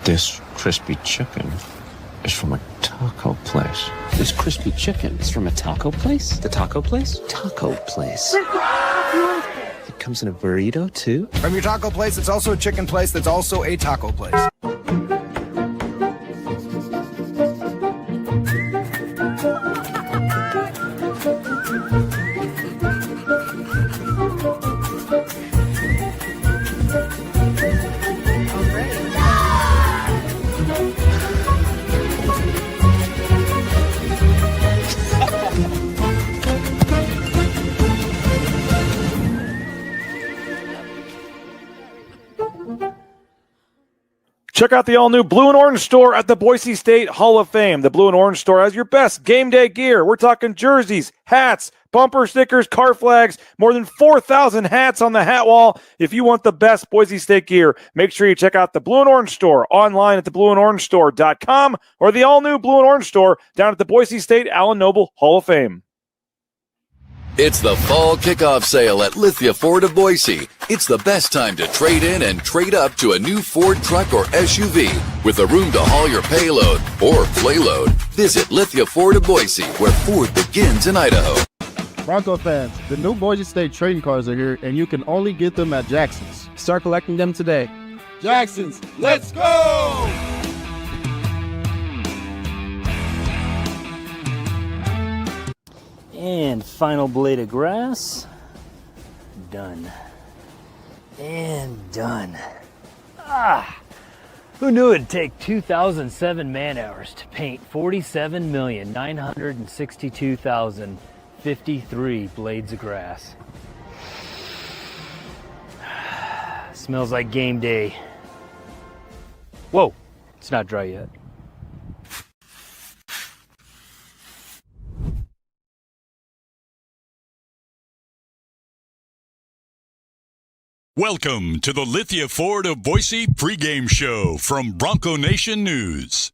This crispy chicken is from a taco place. This crispy chicken is from a taco place? The taco place? Taco place. It comes in a burrito, too? From your taco place, it's also a chicken place that's also a taco place. Check out the all-new Blue and Orange store at the Boise State Hall of Fame. The Blue and Orange store has your best game day gear. We're talking jerseys, hats, bumper stickers, car flags, more than 4,000 hats on the hat wall. If you want the best Boise State gear, make sure you check out the Blue and Orange store online at theblueandorangestore.com or the all-new Blue and Orange store down at the Boise State Allen Noble Hall of Fame. It's the fall kickoff sale at Lithia Ford of Boise. It's the best time to trade in and trade up to a new Ford truck or SUV with the room to haul your payload or playload. Visit Lithia Ford of Boise, where Ford begins in Idaho. Bronco fans, the new Boise State trading cars are here, and you can only get them at Jackson's. Start collecting them today. Jackson's, let's go! And final blade of grass. Done. And done. Who knew it'd take 2,007 man-hours to paint 47,962,053 blades of grass? Smells like game day. Whoa, it's not dry yet. Welcome to the Lithia Ford of Boise Pregame Show from Bronco Nation News.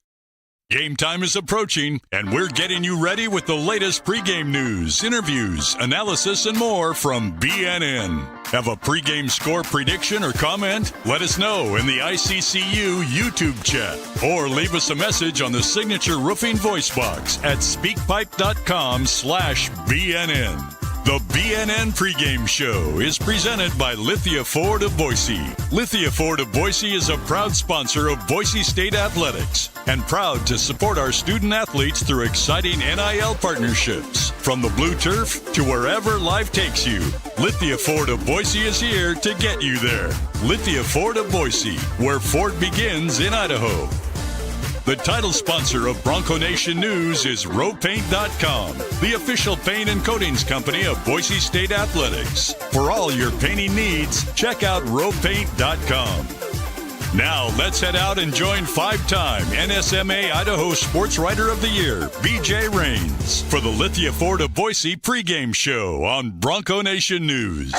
Game time is approaching, and we're getting you ready with the latest pregame news, interviews, analysis, and more from BNN. Have a pregame score prediction or comment? Let us know in the ICCU YouTube chat, or leave us a message on the Signature Roofing voice box at speakpipe.com/BNN. The BNN Pregame Show is presented by Lithia Ford of Boise. Lithia Ford of Boise is a proud sponsor of Boise State Athletics and proud to support our student athletes through exciting NIL partnerships. From the blue turf to wherever life takes you, Lithia Ford of Boise is here to get you there. Lithia Ford of Boise, where Ford begins in Idaho. The title sponsor of Bronco Nation News is RowPaint.com, the official paint and coatings company of Boise State Athletics. For all your painting needs, check out RowPaint.com. Now, let's head out and join five-time NSMA Idaho Sports Writer of the Year, BJ Rains, for the Lithia Ford of Boise pregame show on Bronco Nation News.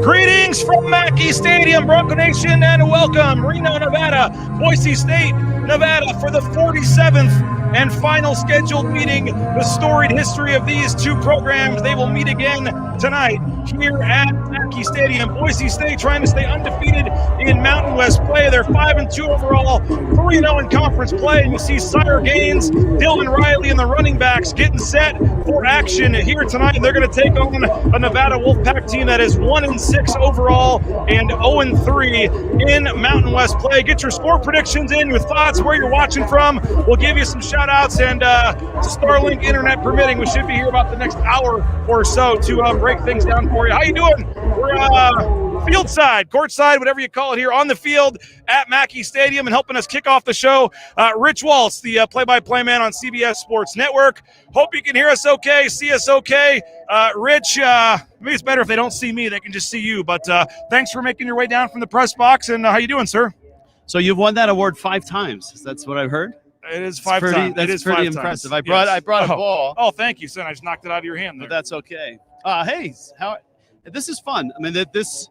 Greetings from Mackay Stadium, Bronco Nation, and welcome Reno, Nevada, Boise State, Nevada for the 47th and final scheduled meeting. The storied history of these two programs. They will meet again tonight here at Mackay Stadium. Boise State trying to stay undefeated in Mountain West play. They're 5-2 overall, 3-0 in conference play. And you see Sire Gaines, Dylan Riley, and the running backs getting set for action here tonight. They're going to take on a Nevada Wolfpack team that is 1-6 overall and 0-3 in Mountain West play. Get your score predictions in, your thoughts, where you're watching from. We'll give you some shout-outs, and Starlink internet permitting, we should be here about the next hour or so to break things down for you. How you doing? We're field side, court side, whatever you call it, here on the field at Mackay Stadium, and helping us kick off the show, Rich Waltz, the play-by-play man on CBS Sports Network. Hope you can hear us okay, see us okay. Rich, maybe it's better if they don't see me, they can just see you, but thanks for making your way down from the press box, and how you doing, sir? So you've won that award 5 times. That's what I've heard. It is five times. That's pretty impressive. I brought a ball. Oh, thank you, son. I just knocked it out of your hand there. But that's okay. Hey, this is fun. I mean, this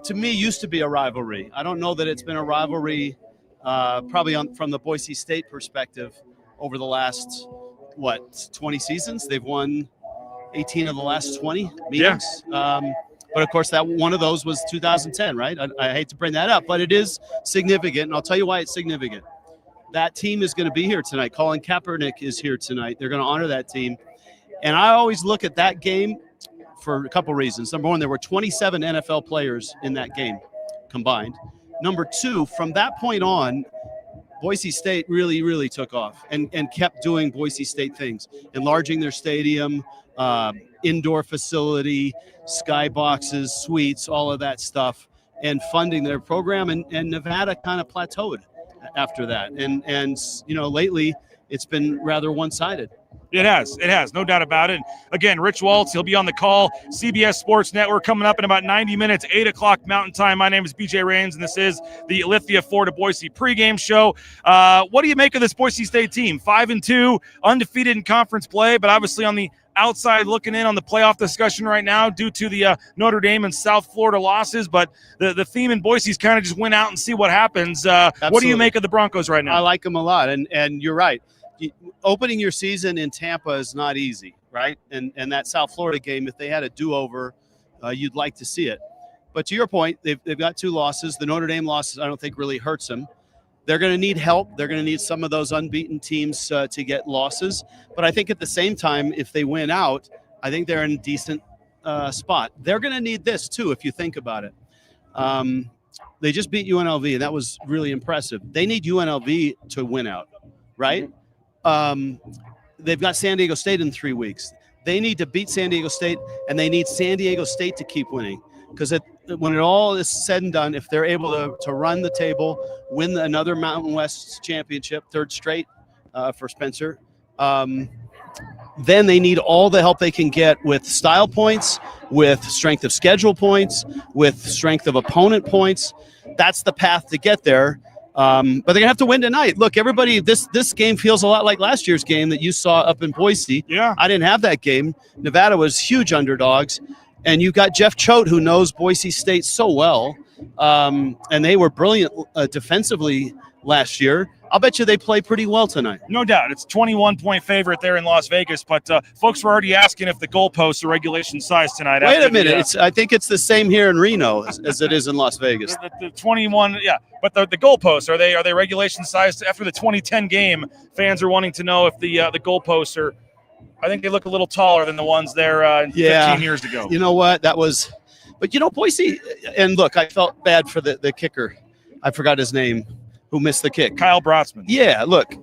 to me used to be a rivalry. I don't know that it's been a rivalry probably from the Boise State perspective over the last, 20 seasons? They've won 18 of the last 20 meetings. Yeah. But of course, that one of those was 2010, right? I hate to bring that up, but it is significant, and I'll tell you why it's significant. That team is going to be here tonight. Colin Kaepernick is here tonight. They're going to honor that team. And I always look at that game for a couple reasons. Number one, there were 27 NFL players in that game combined. Number two, from that point on, Boise State really, really took off and kept doing Boise State things, enlarging their stadium, indoor facility, skyboxes, suites, all of that stuff, and funding their program. And Nevada kind of plateaued after that. And lately it's been rather one-sided. It has, no doubt about it. Again, Rich Waltz, he'll be on the call. CBS Sports Network coming up in about 90 minutes, 8 o'clock Mountain Time. My name is BJ Rains, and this is the Lithia Ford Boise pregame show. What do you make of this Boise State team? 5-2, undefeated in conference play, but obviously on the outside looking in on the playoff discussion right now due to the Notre Dame and South Florida losses. But the theme in Boise is kind of just win out and see what happens. What do you make of the Broncos right now? I like them a lot, and you're right. Opening your season in Tampa is not easy, right? And that South Florida game, if they had a do-over, you'd like to see it. But to your point, they've got 2 losses. The Notre Dame losses, I don't think, really hurts them. They're going to need help. They're going to need some of those unbeaten teams to get losses. But I think at the same time, if they win out, I think they're in a decent spot. They're going to need this, too, if you think about it. They just beat UNLV, and that was really impressive. They need UNLV to win out, right? They've got San Diego State in 3 weeks. They need to beat San Diego State, and they need San Diego State to keep winning. Because when it all is said and done, if they're able to run the table, win another Mountain West championship, 3rd straight for Spencer, then they need all the help they can get with style points, with strength of schedule points, with strength of opponent points. That's the path to get there. But they're going to have to win tonight. Look, everybody, this game feels a lot like last year's game that you saw up in Boise. Yeah. I didn't have that game. Nevada was huge underdogs. And you've got Jeff Choate, who knows Boise State so well. And they were brilliant defensively last year. I'll bet you they play pretty well tonight. No doubt. It's a 21-point favorite there in Las Vegas. But folks were already asking if the goalposts are regulation size tonight. Wait a minute. I think it's the same here in Reno as it is in Las Vegas. The 21, yeah. But the goalposts, are they regulation sized? After the 2010 game, fans are wanting to know if the goalposts are. I think they look a little taller than the ones there 15 years ago. You know what? But Boise, and look, I felt bad for the kicker. I forgot his name, who missed the kick. Kyle Brotzman. Yeah, look,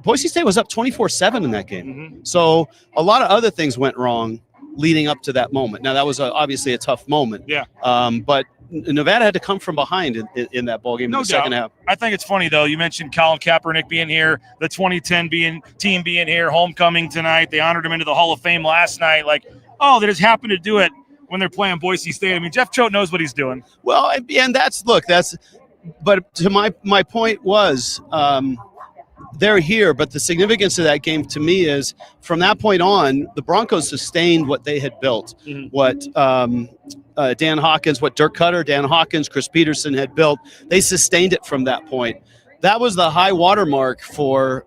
Boise State was up 24-7 in that game. Mm-hmm. So a lot of other things went wrong leading up to that moment. Now, that was obviously a tough moment. Yeah. But Nevada had to come from behind in that ballgame in the second half. I think it's funny, though. You mentioned Colin Kaepernick being here, the 2010 team being here, homecoming tonight. They honored him into the Hall of Fame last night. Like, they just happened to do it when they're playing Boise State. I mean, Jeff Choate knows what he's doing. Well, and but to my point was they're here, but the significance of that game to me is from that point on, the Broncos sustained what they had built, what Dan Hawkins, what Dirk Cutter, Dan Hawkins, Chris Peterson had built. They sustained it from that point. That was the high watermark for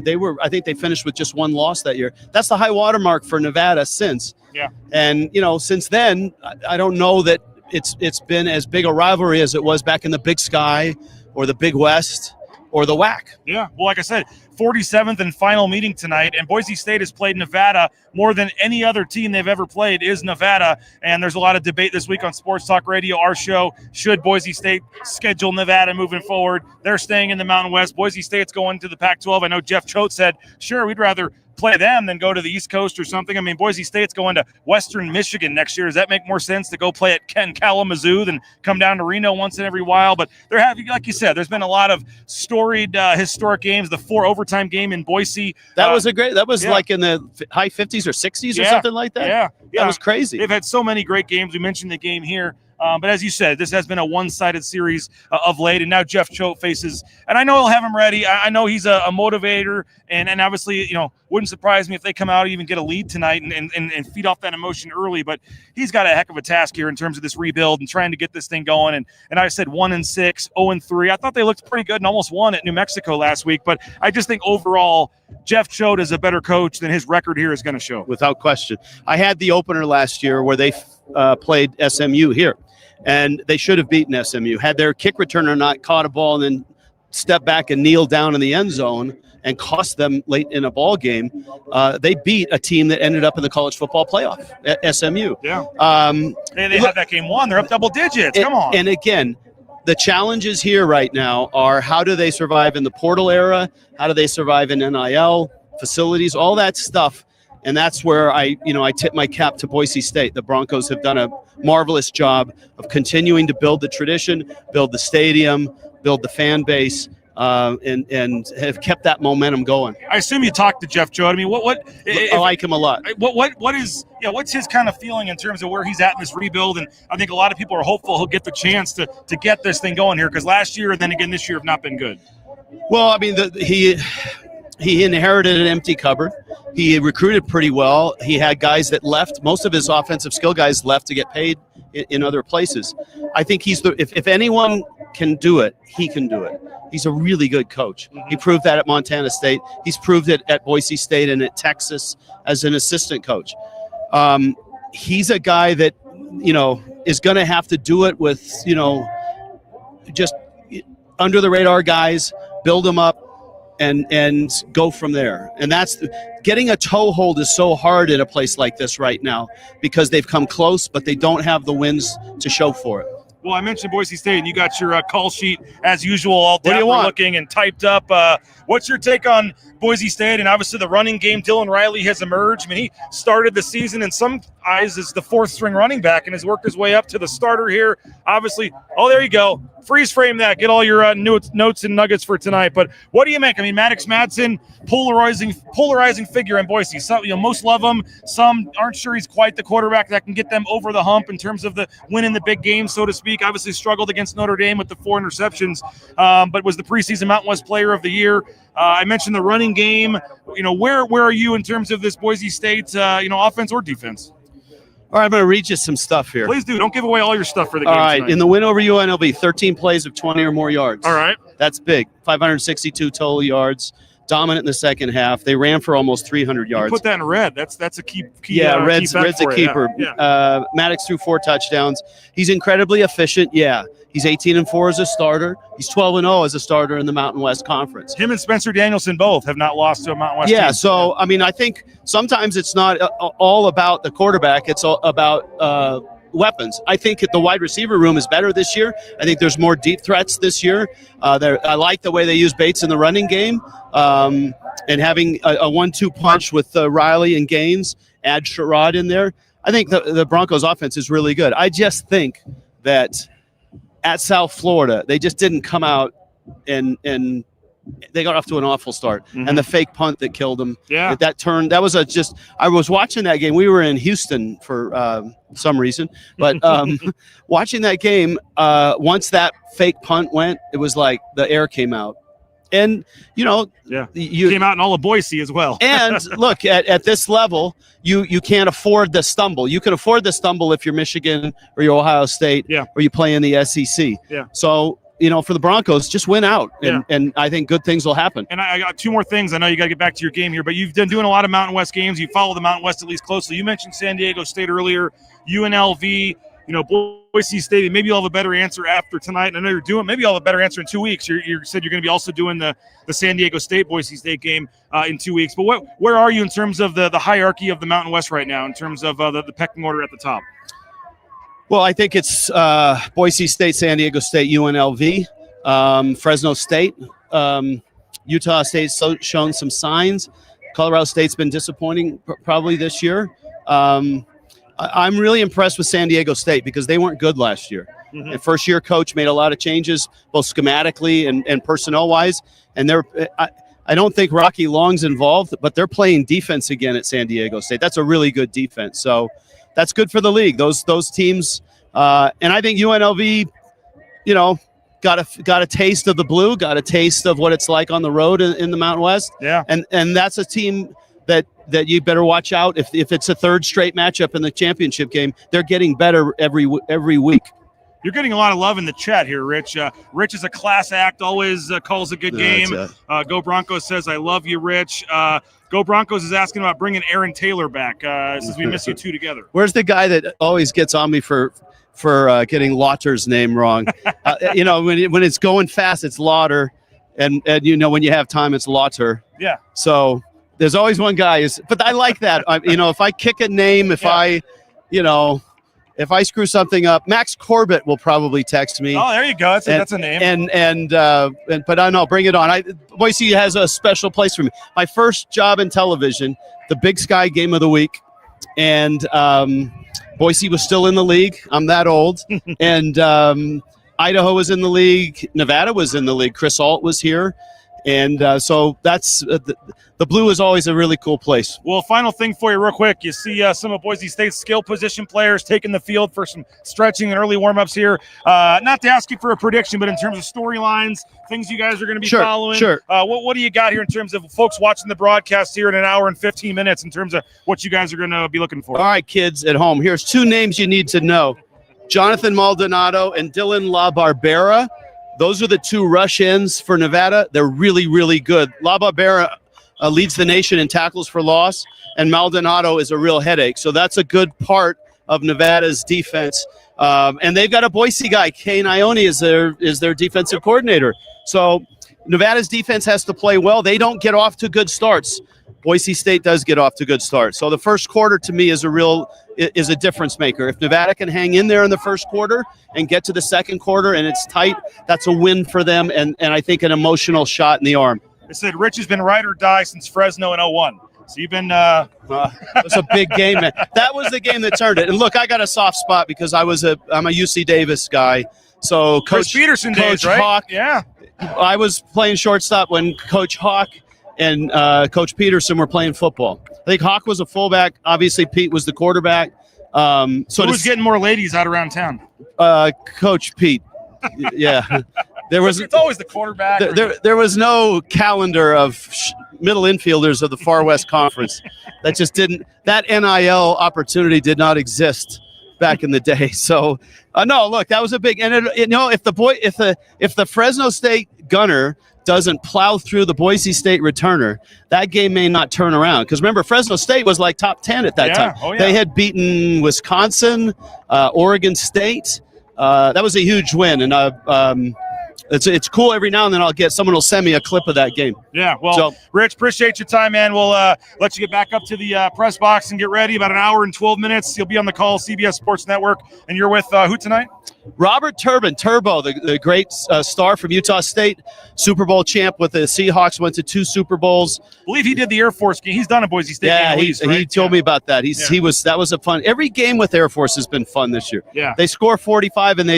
they were. I think they finished with just 1 loss that year. That's the high watermark for Nevada since. Yeah. And since then, I don't know that it's been as big a rivalry as it was back in the Big Sky or the Big West or the WAC. Yeah. Well, like I said, 47th and final meeting tonight, and Boise State has played Nevada more than any other team they've ever played is Nevada, and there's a lot of debate this week on Sports Talk Radio, our show. Should Boise State schedule Nevada moving forward? They're staying in the Mountain West. Boise State's going to the Pac-12. I know Jeff Choate said, sure, we'd rather play them than go to the East Coast or something. I mean, Boise State's going to Western Michigan next year. Does that make more sense to go play at Kalamazoo than come down to Reno once in every while? But they're having, like you said, there's been a lot of storied historic games. The 4 overtime game in Boise. That was like in the high 50s or 60s or something like that. Yeah. That was crazy. They've had so many great games. We mentioned the game here. But as you said, this has been a one-sided series of late, and now Jeff Choate faces, and I know he'll have him ready. I know he's a motivator, and obviously, wouldn't surprise me if they come out and even get a lead tonight and feed off that emotion early. But he's got a heck of a task here in terms of this rebuild and trying to get this thing going. And I said 1-6, 0-3. I thought they looked pretty good and almost won at New Mexico last week. But I just think overall, Jeff Choate is a better coach than his record here is going to show. Without question. I had the opener last year where they played SMU here, and they should have beaten SMU. Had their kick returner not caught a ball and then stepped back and kneeled down in the end zone and cost them late in a ball game, they beat a team that ended up in the college football playoff, SMU. Yeah. They had that game won. They're up double digits. Come on. And again, the challenges here right now are how do they survive in the portal era? How do they survive in NIL facilities? All that stuff. And that's where I tip my cap to Boise State. The Broncos have done a marvelous job of continuing to build the tradition, build the stadium, build the fan base, and have kept that momentum going. I assume you talked to Jeff Joe. I mean, I like him a lot. What's his kind of feeling in terms of where he's at in this rebuild? And I think a lot of people are hopeful he'll get the chance to get this thing going here, because last year and then again this year have not been good. Well, I mean, he inherited an empty cupboard. He recruited pretty well. He had guys that left. Most of his offensive skill guys left to get paid in other places. I think if anyone can do it, he can do it. He's a really good coach. He proved that at Montana State. He's proved it at Boise State and at Texas as an assistant coach. He's a guy that, is going to have to do it with, just under the radar guys, build them up, and go from there. And that's getting a toehold is so hard in a place like this right now because they've come close, but they don't have the wins to show for it. Well, I mentioned Boise State, and you got your call sheet as usual, all dapper looking and typed up. What's your take on Boise State? And obviously the running game, Dylan Riley has emerged. I mean, he started the season in some eyes as the fourth string running back and has worked his way up to the starter here. Obviously, there you go. Freeze frame that. Get all your notes and nuggets for tonight. But what do you make? I mean, Maddox Madsen, polarizing figure in Boise. Some, most love him. Some aren't sure he's quite the quarterback that can get them over the hump in terms of the winning the big game, so to speak. Obviously struggled against Notre Dame with the 4 interceptions, but was the preseason Mountain West Player of the Year. I mentioned the running game. Where are you in terms of this Boise State, offense or defense? All right, I'm going to read you some stuff here. Please do. Don't give away all your stuff for the game. All right, tonight. In the win over UNLV, 13 plays of 20 or more yards. All right. That's big. 562 total yards. Dominant in the second half. They ran for almost 300 yards. You put that in red. That's a key. Red's a keeper. Yeah. Maddox threw 4 touchdowns. He's incredibly efficient. Yeah. He's 18-4 as a starter. He's 12-0 as a starter in the Mountain West Conference. Him and Spencer Danielson both have not lost to a Mountain West team. So, I mean, I think sometimes it's not all about the quarterback. It's all about weapons. I think the wide receiver room is better this year. I think there's more deep threats this year. I like the way they use Bates in the running game, and having a 1-2 punch with Riley and Gaines, add Sherrod in there. I think the Broncos offense is really good. I just think that at South Florida, they just didn't come out and they got off to an awful start. And the fake punt that killed them. Yeah. That turn, that was I was watching that game. We were in Houston for some reason, but watching that game, once that fake punt went, it was like the air came out. And, you came out in all of Boise as well. And look, at this level, you can't afford the stumble. You can afford the stumble if you're Michigan or you're Ohio State or you play in the SEC. Yeah. So, for the Broncos, just win out, and I think good things will happen. And I got 2 more things. I know you got to get back to your game here, but you've been doing a lot of Mountain West games. You follow the Mountain West at least closely. You mentioned San Diego State earlier, UNLV, Boise State. Maybe you'll have a better answer after tonight. And I know you're doing. Maybe you'll have a better answer in 2 weeks. You said you're going to be also doing the San Diego State Boise State game in 2 weeks. But where are you in terms of the hierarchy of the Mountain West right now, in terms of the pecking order at the top? Well, I think it's Boise State, San Diego State, UNLV. Fresno State, Utah State's shown some signs. Colorado State's been disappointing probably this year. I'm really impressed with San Diego State because they weren't good last year. And first-year coach made a lot of changes, both schematically and personnel-wise. And I don't think Rocky Long's involved, but they're playing defense again at San Diego State. That's a really good defense. So that's good for the league. Those teams, and I think UNLV, got a taste of the blue, got a taste of what it's like on the road in the Mountain West. Yeah. And that's a team that you better watch out. If it's a third straight matchup in the championship game, they're getting better every week. You're getting a lot of love in the chat here, Rich. Rich is a class act, always calls a good game. Go Broncos says, I love you, Rich. Go Broncos is asking about bringing Aaron Taylor back. Says we miss you two together. Where's the guy that always gets on me for getting Lauter's name wrong? When it's going fast, it's Lauter, and when you have time, it's Lauter. Yeah. So there's always one guy. But I like that. If I kick a name, if I screw something up, Max Corbett will probably text me. Oh, there you go. That's a name. But I know, bring it on. Boise has a special place for me. My first job in television, the Big Sky Game of the Week, and Boise was still in the league. I'm that old, and Idaho was in the league. Nevada was in the league. Chris Alt was here, and so that's. The Blue is always a really cool place. Well, final thing for you real quick. You see some of Boise State's skill position players taking the field for some stretching and early warm-ups here. Not to ask you for a prediction, but in terms of storylines, things you guys are going to be following. Sure. What do you got here in terms of folks watching the broadcast here in an hour and 15 minutes in terms of what you guys are going to be looking for? All right, kids at home, here's two names you need to know. Jonathan Maldonado and Dylan LaBarbera. Those are the two rush ends for Nevada. They're really, really good. LaBarbera leads the nation in tackles for loss, and Maldonado is a real headache. So that's a good part of Nevada's defense. And they've got a Boise guy, Kane Ione, is their defensive coordinator. So Nevada's defense has to play well. They don't get off to good starts. Boise State does get off to good starts. So the first quarter to me is a difference maker. If Nevada can hang in there in the first quarter and get to the second quarter and it's tight, that's a win for them, and I think an emotional shot in the arm. They said Rich has been ride or die since Fresno in 01. So you've been it was a big game, man. That was the game that turned it. And look, I got a soft spot because I'm a UC Davis guy. So Coach Peterson days, right? Hawk, yeah. I was playing shortstop when Coach Hawk and Coach Peterson were playing football. I think Hawk was a fullback. Obviously, Pete was the quarterback. So who's getting more ladies out around town? Coach Pete. Yeah. It's always the quarterback. There was no calendar of middle infielders of the Far West Conference. That just didn't. That NIL opportunity did not exist back in the day. So no, look, that was a big. And if the Fresno State gunner doesn't plow through the Boise State returner, that game may not turn around. Because remember, Fresno State was like top 10 at that time. Oh, yeah. They had beaten Wisconsin, Oregon State. That was a huge win, and it's cool. Every now and then someone will send me a clip of that game. Yeah, well, Rich, appreciate your time, man. We'll let you get back up to the press box and get ready. About an hour and 12 minutes. You'll be on the call, CBS Sports Network, and you're with who tonight? Robert Turbo, the great star from Utah State, Super Bowl champ with the Seahawks, went to 2 Super Bowls. I believe he did the Air Force game. He's done a Boise State game. He told me about that. That was a fun. Every game with Air Force has been fun this year. Yeah. They score 45 and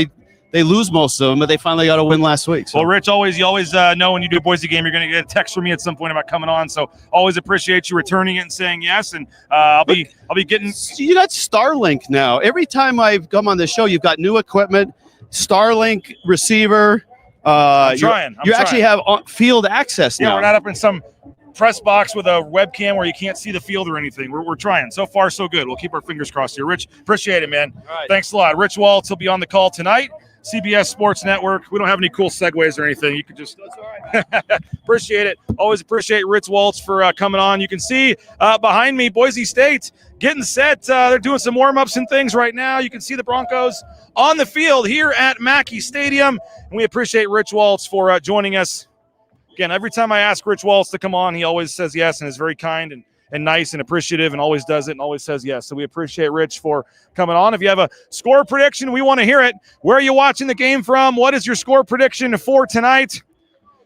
they lose most of them, but they finally got a win last week. So. Well, Rich, you always know when you do a Boise game, you're going to get a text from me at some point about coming on. So always appreciate you returning it and saying yes. And I'll be getting. You got Starlink now. Every time I come on the show, you've got new equipment, Starlink receiver. I'm trying. You actually have field access now. Yeah, we're not up in some press box with a webcam where you can't see the field or anything. We're trying. So far, so good. We'll keep our fingers crossed here. Rich, appreciate it, man. All right. Thanks a lot. Rich Waltz will be on the call tonight. CBS Sports Network. We don't have any cool segues or anything. You could just appreciate it. Always appreciate Rich Waltz for coming on. You can see behind me, Boise State getting set. They're doing some warm-ups and things right now. You can see the Broncos on the field here at Mackay Stadium. And we appreciate Rich Waltz for joining us. Again, every time I ask Rich Waltz to come on, he always says yes and is very kind and nice and appreciative and always does it and always says yes. So we appreciate Rich for coming on. If you have a score prediction, we want to hear it. Where are you watching the game from? What is your score prediction for tonight?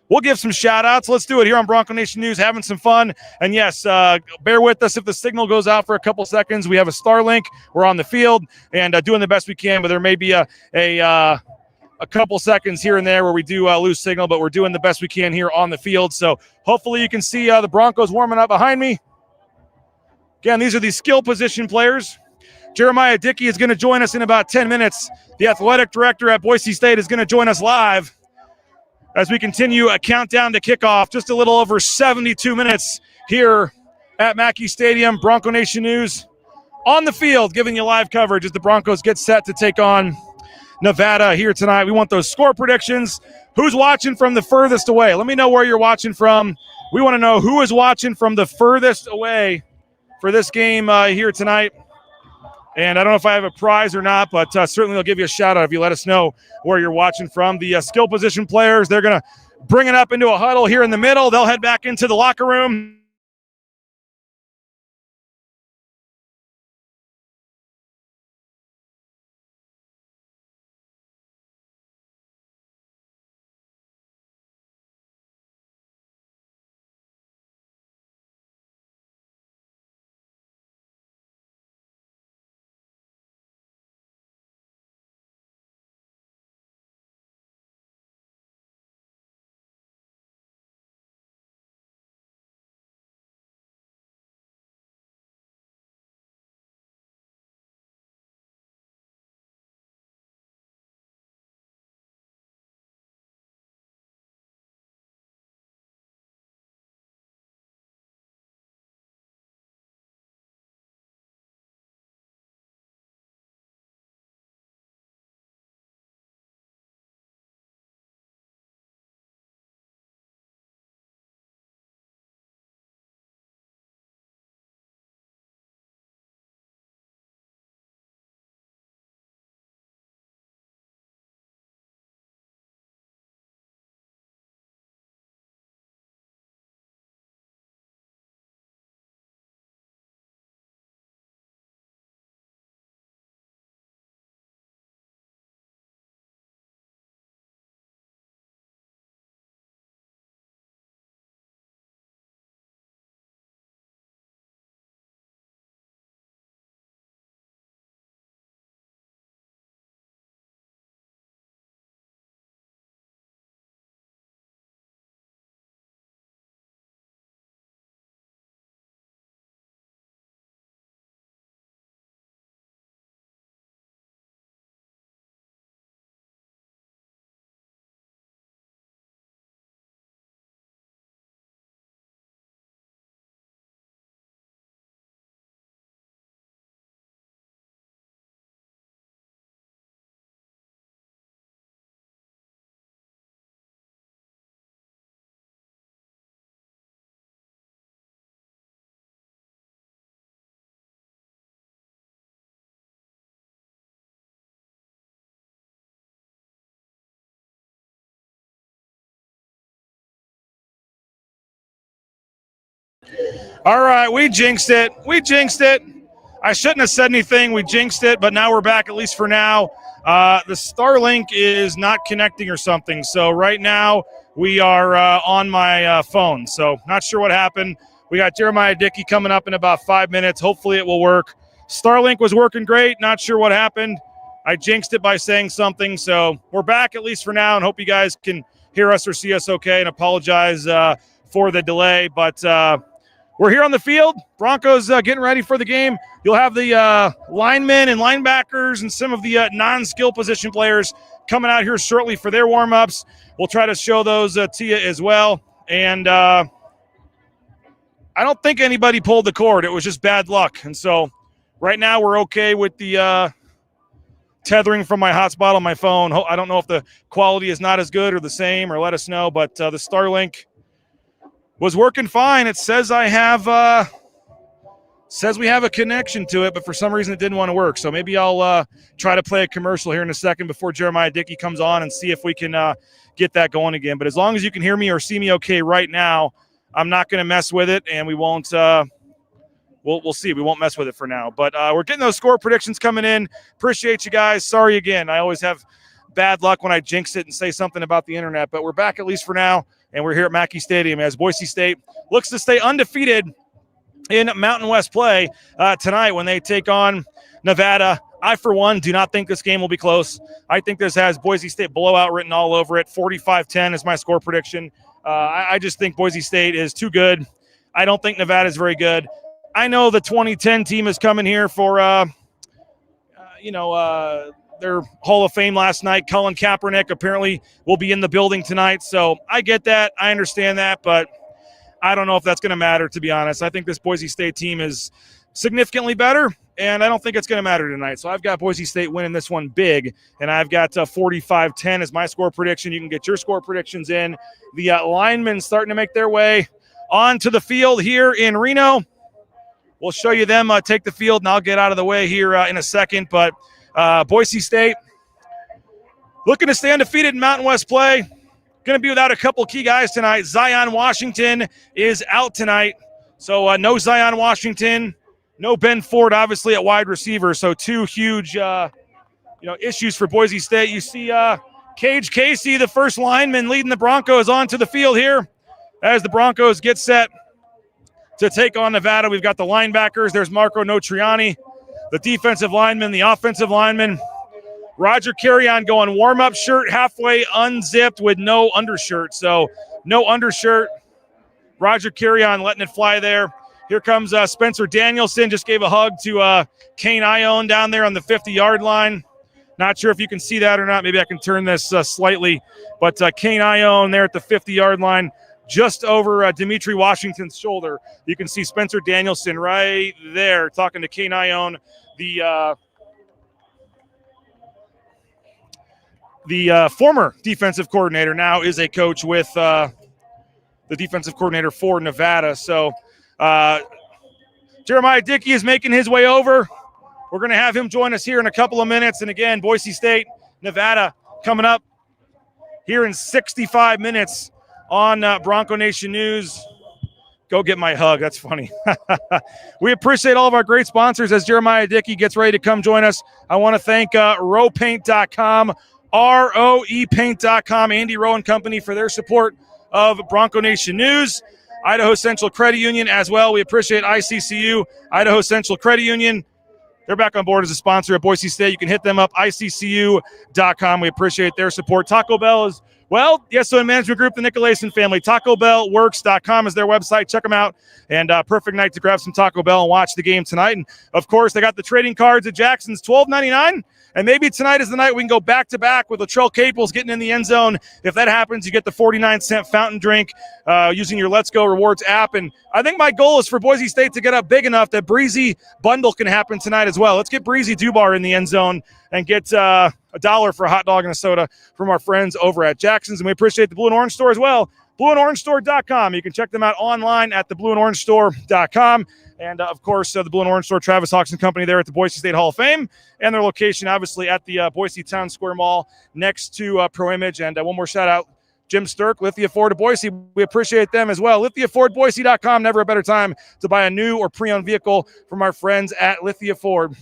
We'll give some shout-outs. Let's do it here on Bronco Nation News, having some fun. And, yes, bear with us if the signal goes out for a couple seconds. We have a Starlink. We're on the field and doing the best we can, but there may be a couple seconds here and there where we do lose signal, but we're doing the best we can here on the field. So hopefully you can see the Broncos warming up behind me. Again, these are the skill position players. Jeremiah Dickey is going to join us in about 10 minutes. The athletic director at Boise State is going to join us live as we continue a countdown to kickoff. Just a little over 72 minutes here at Mackay Stadium. Bronco Nation News on the field, giving you live coverage as the Broncos get set to take on Nevada here tonight. We want those score predictions. Who's watching from the furthest away? Let me know where you're watching from. We want to know who is watching from the furthest away for this game here tonight. And I don't know if I have a prize or not, but certainly they'll give you a shout out if you let us know where you're watching from. The skill position players, they're going to bring it up into a huddle here in the middle. They'll head back into the locker room. All right, we jinxed it. I shouldn't have said anything. We jinxed it, but now we're back, at least for now. The Starlink is not connecting or something. So right now we are on my phone. So not sure what happened. We got Jeremiah Dickey coming up in about 5 minutes. Hopefully it will work. Starlink was working great. Not sure what happened. I jinxed it by saying something. So we're back, at least for now, and hope you guys can hear us or see us okay, and apologize for the delay. But we're here on the field. Broncos getting ready for the game. You'll have the linemen and linebackers and some of the non-skill position players coming out here shortly for their warm-ups. We'll try to show those to you as well. And I don't think anybody pulled the cord. It was just bad luck. And so right now we're okay with the tethering from my hotspot on my phone. I don't know if the quality is not as good or the same, or let us know. But the Starlink was working fine. It says we have a connection to it, but for some reason it didn't want to work. So maybe I'll try to play a commercial here in a second before Jeremiah Dickey comes on and see if we can get that going again. But as long as you can hear me or see me okay right now, I'm not going to mess with it, and we won't we'll see. We won't mess with it for now. But we're getting those score predictions coming in. Appreciate you guys. Sorry again. I always have bad luck when I jinx it and say something about the internet, but we're back, at least for now. And we're here at Mackay Stadium as Boise State looks to stay undefeated in Mountain West play tonight when they take on Nevada. I, for one, do not think this game will be close. I think this has Boise State blowout written all over it. 45-10 is my score prediction. I just think Boise State is too good. I don't think Nevada is very good. I know the 2010 team is coming here for, their Hall of Fame last night. Colin Kaepernick apparently will be in the building tonight. So I get that. I understand that. But I don't know if that's going to matter, to be honest. I think this Boise State team is significantly better, and I don't think it's going to matter tonight. So I've got Boise State winning this one big, and I've got 45-10 as my score prediction. You can get your score predictions in. The linemen starting to make their way onto the field here in Reno. We'll show you them take the field, and I'll get out of the way here in a second. But Boise State looking to stay undefeated in Mountain West play. Going to be without a couple key guys tonight. Zion Washington is out tonight. So no Zion Washington, no Ben Ford, obviously, at wide receiver. So two huge issues for Boise State. You see Cage Casey, the first lineman leading the Broncos, onto the field here as the Broncos get set to take on Nevada. We've got the linebackers. There's Marco Notriani, the defensive lineman, the offensive lineman. Roger Carrion going warm-up shirt, halfway unzipped with no undershirt. So no undershirt. Roger Carrion letting it fly there. Here comes Spencer Danielson. Just gave a hug to Kane Ione down there on the 50-yard line. Not sure if you can see that or not. Maybe I can turn this slightly. But Kane Ione there at the 50-yard line, just over Dimitri Washington's shoulder. You can see Spencer Danielson right there talking to Kane Ione, the former defensive coordinator, now is a coach with the defensive coordinator for Nevada. So Jeremiah Dickey is making his way over. We're going to have him join us here in a couple of minutes. And again, Boise State, Nevada coming up here in 65 minutes on Bronco Nation News. Go get my hug. That's funny. We appreciate all of our great sponsors as Jeremiah Dickey gets ready to come join us. I want to thank rowpaint.com, ROEpaint.com, Andy Rowe and Company for their support of Bronco Nation News. Idaho Central Credit Union as well. We appreciate ICCU, Idaho Central Credit Union. They're back on board as a sponsor at Boise State. You can hit them up, ICCU.com. We appreciate their support. Taco Bell is, well, yes, so in management group, the Nicolason family. TacoBellWorks.com is their website. Check them out. And perfect night to grab some Taco Bell and watch the game tonight. And, of course, they got the trading cards at Jackson's, $12.99. And maybe tonight is the night we can go back-to-back with Latrell Caples getting in the end zone. If that happens, you get the 49-cent fountain drink using your Let's Go Rewards app. And I think my goal is for Boise State to get up big enough that Breezy bundle can happen tonight as well. Let's get Breezy Dubar in the end zone and get $1 for a hot dog and a soda from our friends over at Jackson's. And we appreciate the Blue and Orange Store as well, blueandorangestore.com. You can check them out online at the blueandorangestore.com. And, of course, the Blue and Orange Store, Travis Hawks and Company there at the Boise State Hall of Fame. And their location, obviously, at the Boise Town Square Mall next to Pro Image. And one more shout-out, Jim Sturk, Lithia Ford of Boise. We appreciate them as well. LithiaFordBoise.com. Never a better time to buy a new or pre-owned vehicle from our friends at Lithia Ford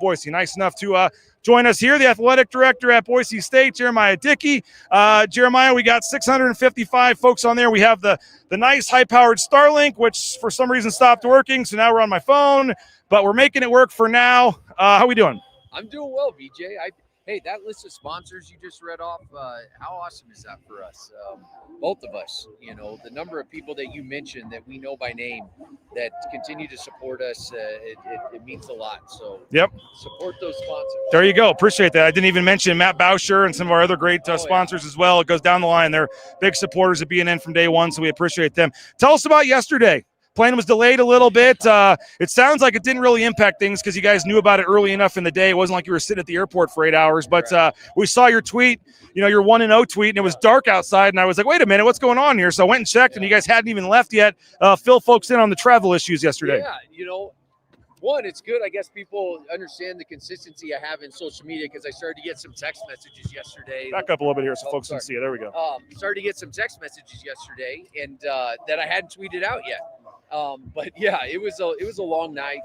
Boise. Nice enough to join us here, the athletic director at Boise State, Jeremiah Dickey. Jeremiah, we got 655 folks on there. We have the nice high-powered Starlink, which for some reason stopped working, so now we're on my phone, but we're making it work for now. How we doing? I'm doing well, BJ. Hey, that list of sponsors you just read off, how awesome is that for us? Both of us, the number of people that you mentioned that we know by name that continue to support us, it means a lot. So yep, support those sponsors. There you go. Appreciate that. I didn't even mention Matt Bauscher and some of our other great sponsors as well. It goes down the line. They're big supporters of BNN from day one, so we appreciate them. Tell us about yesterday. Plane was delayed a little bit. It sounds like it didn't really impact things because you guys knew about it early enough in the day. It wasn't like you were sitting at the airport for 8 hours. But we saw your tweet, your 1-0 tweet, and it was dark outside. And I was like, wait a minute, what's going on here? So I went and checked, and you guys hadn't even left yet. Fill folks in on the travel issues yesterday. Yeah, one, it's good. I guess people understand the consistency I have in social media because I started to get some text messages yesterday. Back up a little bit here so folks can see it. There we go. Started to get some text messages yesterday, and that I hadn't tweeted out yet. But yeah, it was a long night,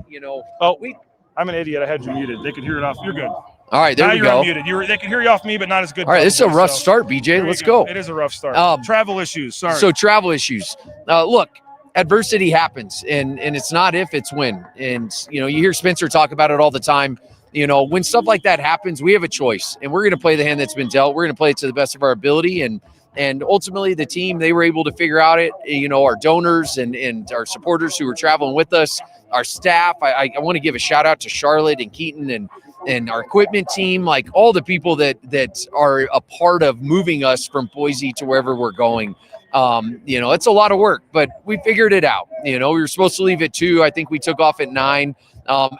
I'm an idiot. I had you muted. They could hear it off. You're good. All right, there we go. Unmuted. They can hear you off me, but not as good. All right, this is a rough start, BJ. Let's go. It is a rough start. Travel issues. Sorry. So travel issues. Look, adversity happens, and it's not if, it's when. And you hear Spencer talk about it all the time. When stuff like that happens, we have a choice, and we're going to play the hand that's been dealt. We're going to play it to the best of our ability, and ultimately the team, they were able to figure out it, our donors and our supporters who were traveling with us, our staff. I want to give a shout out to Charlotte and Keaton and our equipment team, like all the people that are a part of moving us from Boise to wherever we're going. It's a lot of work, but we figured it out. We were supposed to leave at 2:00. I think we took off at 9:00.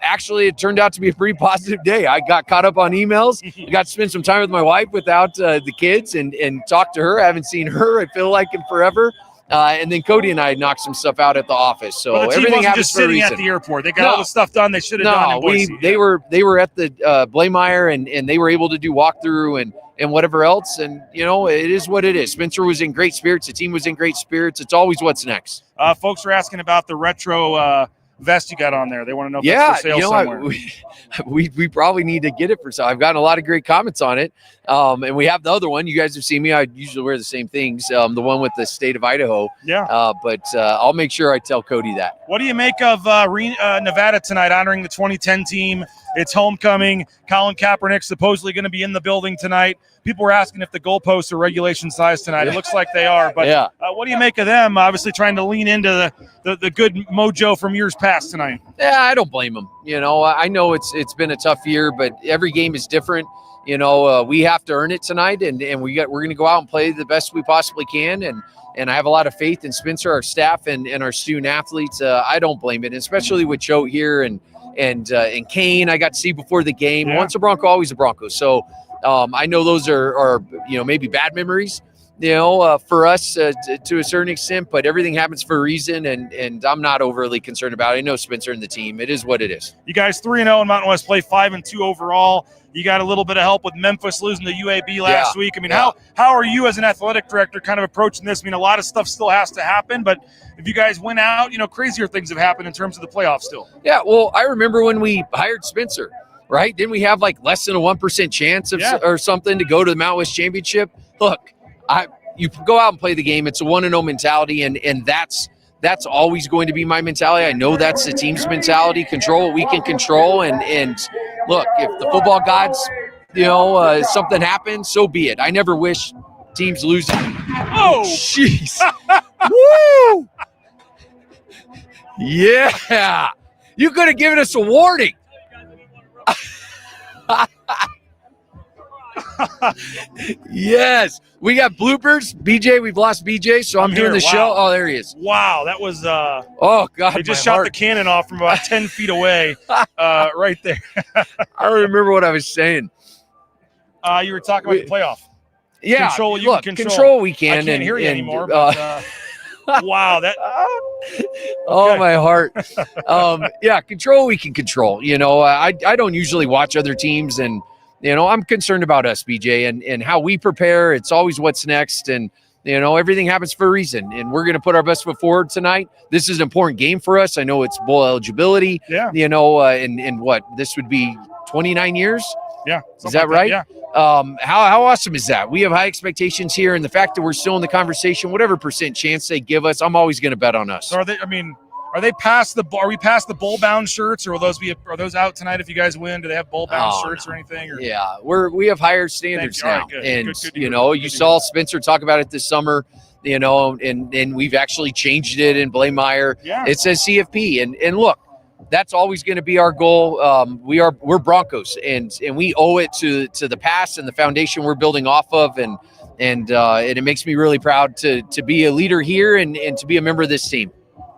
Actually, it turned out to be a pretty positive day. I got caught up on emails. I got to spend some time with my wife without the kids and talk to her. I haven't seen her, I feel like, in forever. And then Cody and I knocked some stuff out at the office. So Well, the team everything wasn't happens just for a sitting reason. at the airport. They got all the stuff done they should have done in Boise. They were at the Blameyer, and they were able to do walkthrough and whatever else. And, it is what it is. Spencer was in great spirits. The team was in great spirits. It's always what's next. Folks are asking about the retro vest you got on there. They want to know if that's for sale somewhere. We probably need to get it for sale. I've gotten a lot of great comments on it. And we have the other one. You guys have seen me. I usually wear the same things. The one with the state of Idaho. Yeah. But I'll make sure I tell Cody that. What do you make of Nevada tonight, honoring the 2010 team? It's homecoming. Colin Kaepernick supposedly going to be in the building tonight. People were asking if the goalposts are regulation size tonight. It looks like they are. But what do you make of them? Obviously trying to lean into the good mojo from years past tonight. Yeah, I don't blame them. I know it's been a tough year, but every game is different. We have to earn it tonight, and we're going to go out and play the best we possibly can. And I have a lot of faith in Spencer, our staff, and our student athletes. I don't blame it, especially with Choate here and Kane. I got to see before the game. Yeah. Once a Bronco, always a Bronco. So I know those are maybe bad memories, for us to a certain extent, but everything happens for a reason, and I'm not overly concerned about it. I know Spencer and the team. It is what it is. You guys 3-0 in Mountain West play, 5-2 overall. You got a little bit of help with Memphis losing to UAB last week. I mean, how are you as an athletic director kind of approaching this? I mean, a lot of stuff still has to happen, but if you guys win out, crazier things have happened in terms of the playoffs still. Yeah, well, I remember when we hired Spencer, right? Didn't we have like less than a 1% chance or something to go to the Mountain West Championship? Look, you go out and play the game. It's a 1-0 mentality, and that's always going to be my mentality. I know that's the team's mentality. Control what we can control, and look, if the football gods, something happens, so be it. I never wish teams lose. Oh, jeez. Woo! Yeah. You could have given us a warning. Yes. We got bloopers. BJ, we've lost BJ, so I'm doing the show. Oh, there he is. Wow, that was oh God. They just shot the cannon off from about 10 feet away. Right there. I don't remember what I was saying. You were talking about the playoff. Yeah. Control we can. I can't hear you anymore. But, wow, that oh, my heart. Control we can control. I don't usually watch other teams, and I'm concerned about us, BJ, and how we prepare. It's always what's next, and everything happens for a reason, and we're going to put our best foot forward tonight. This is an important game for us. I know it's bowl eligibility. Yeah. And what this would be 29 years. Yeah. Is that like right? Yeah. How awesome is that? We have high expectations here, and the fact that we're still in the conversation, whatever percent chance they give us, I'm always going to bet on us. So are we past the bowl bound shirts, or are those out tonight if you guys win? Do they have bowl bound shirts or anything? Or? Yeah, we have higher standards now. Right, good. And good you saw Spencer talk about it this summer, and we've actually changed it in Blameyer. Yeah. It says CFP, and look, that's always going to be our goal. We're Broncos, and we owe it to the past and the foundation we're building off of, and it makes me really proud to be a leader here and to be a member of this team.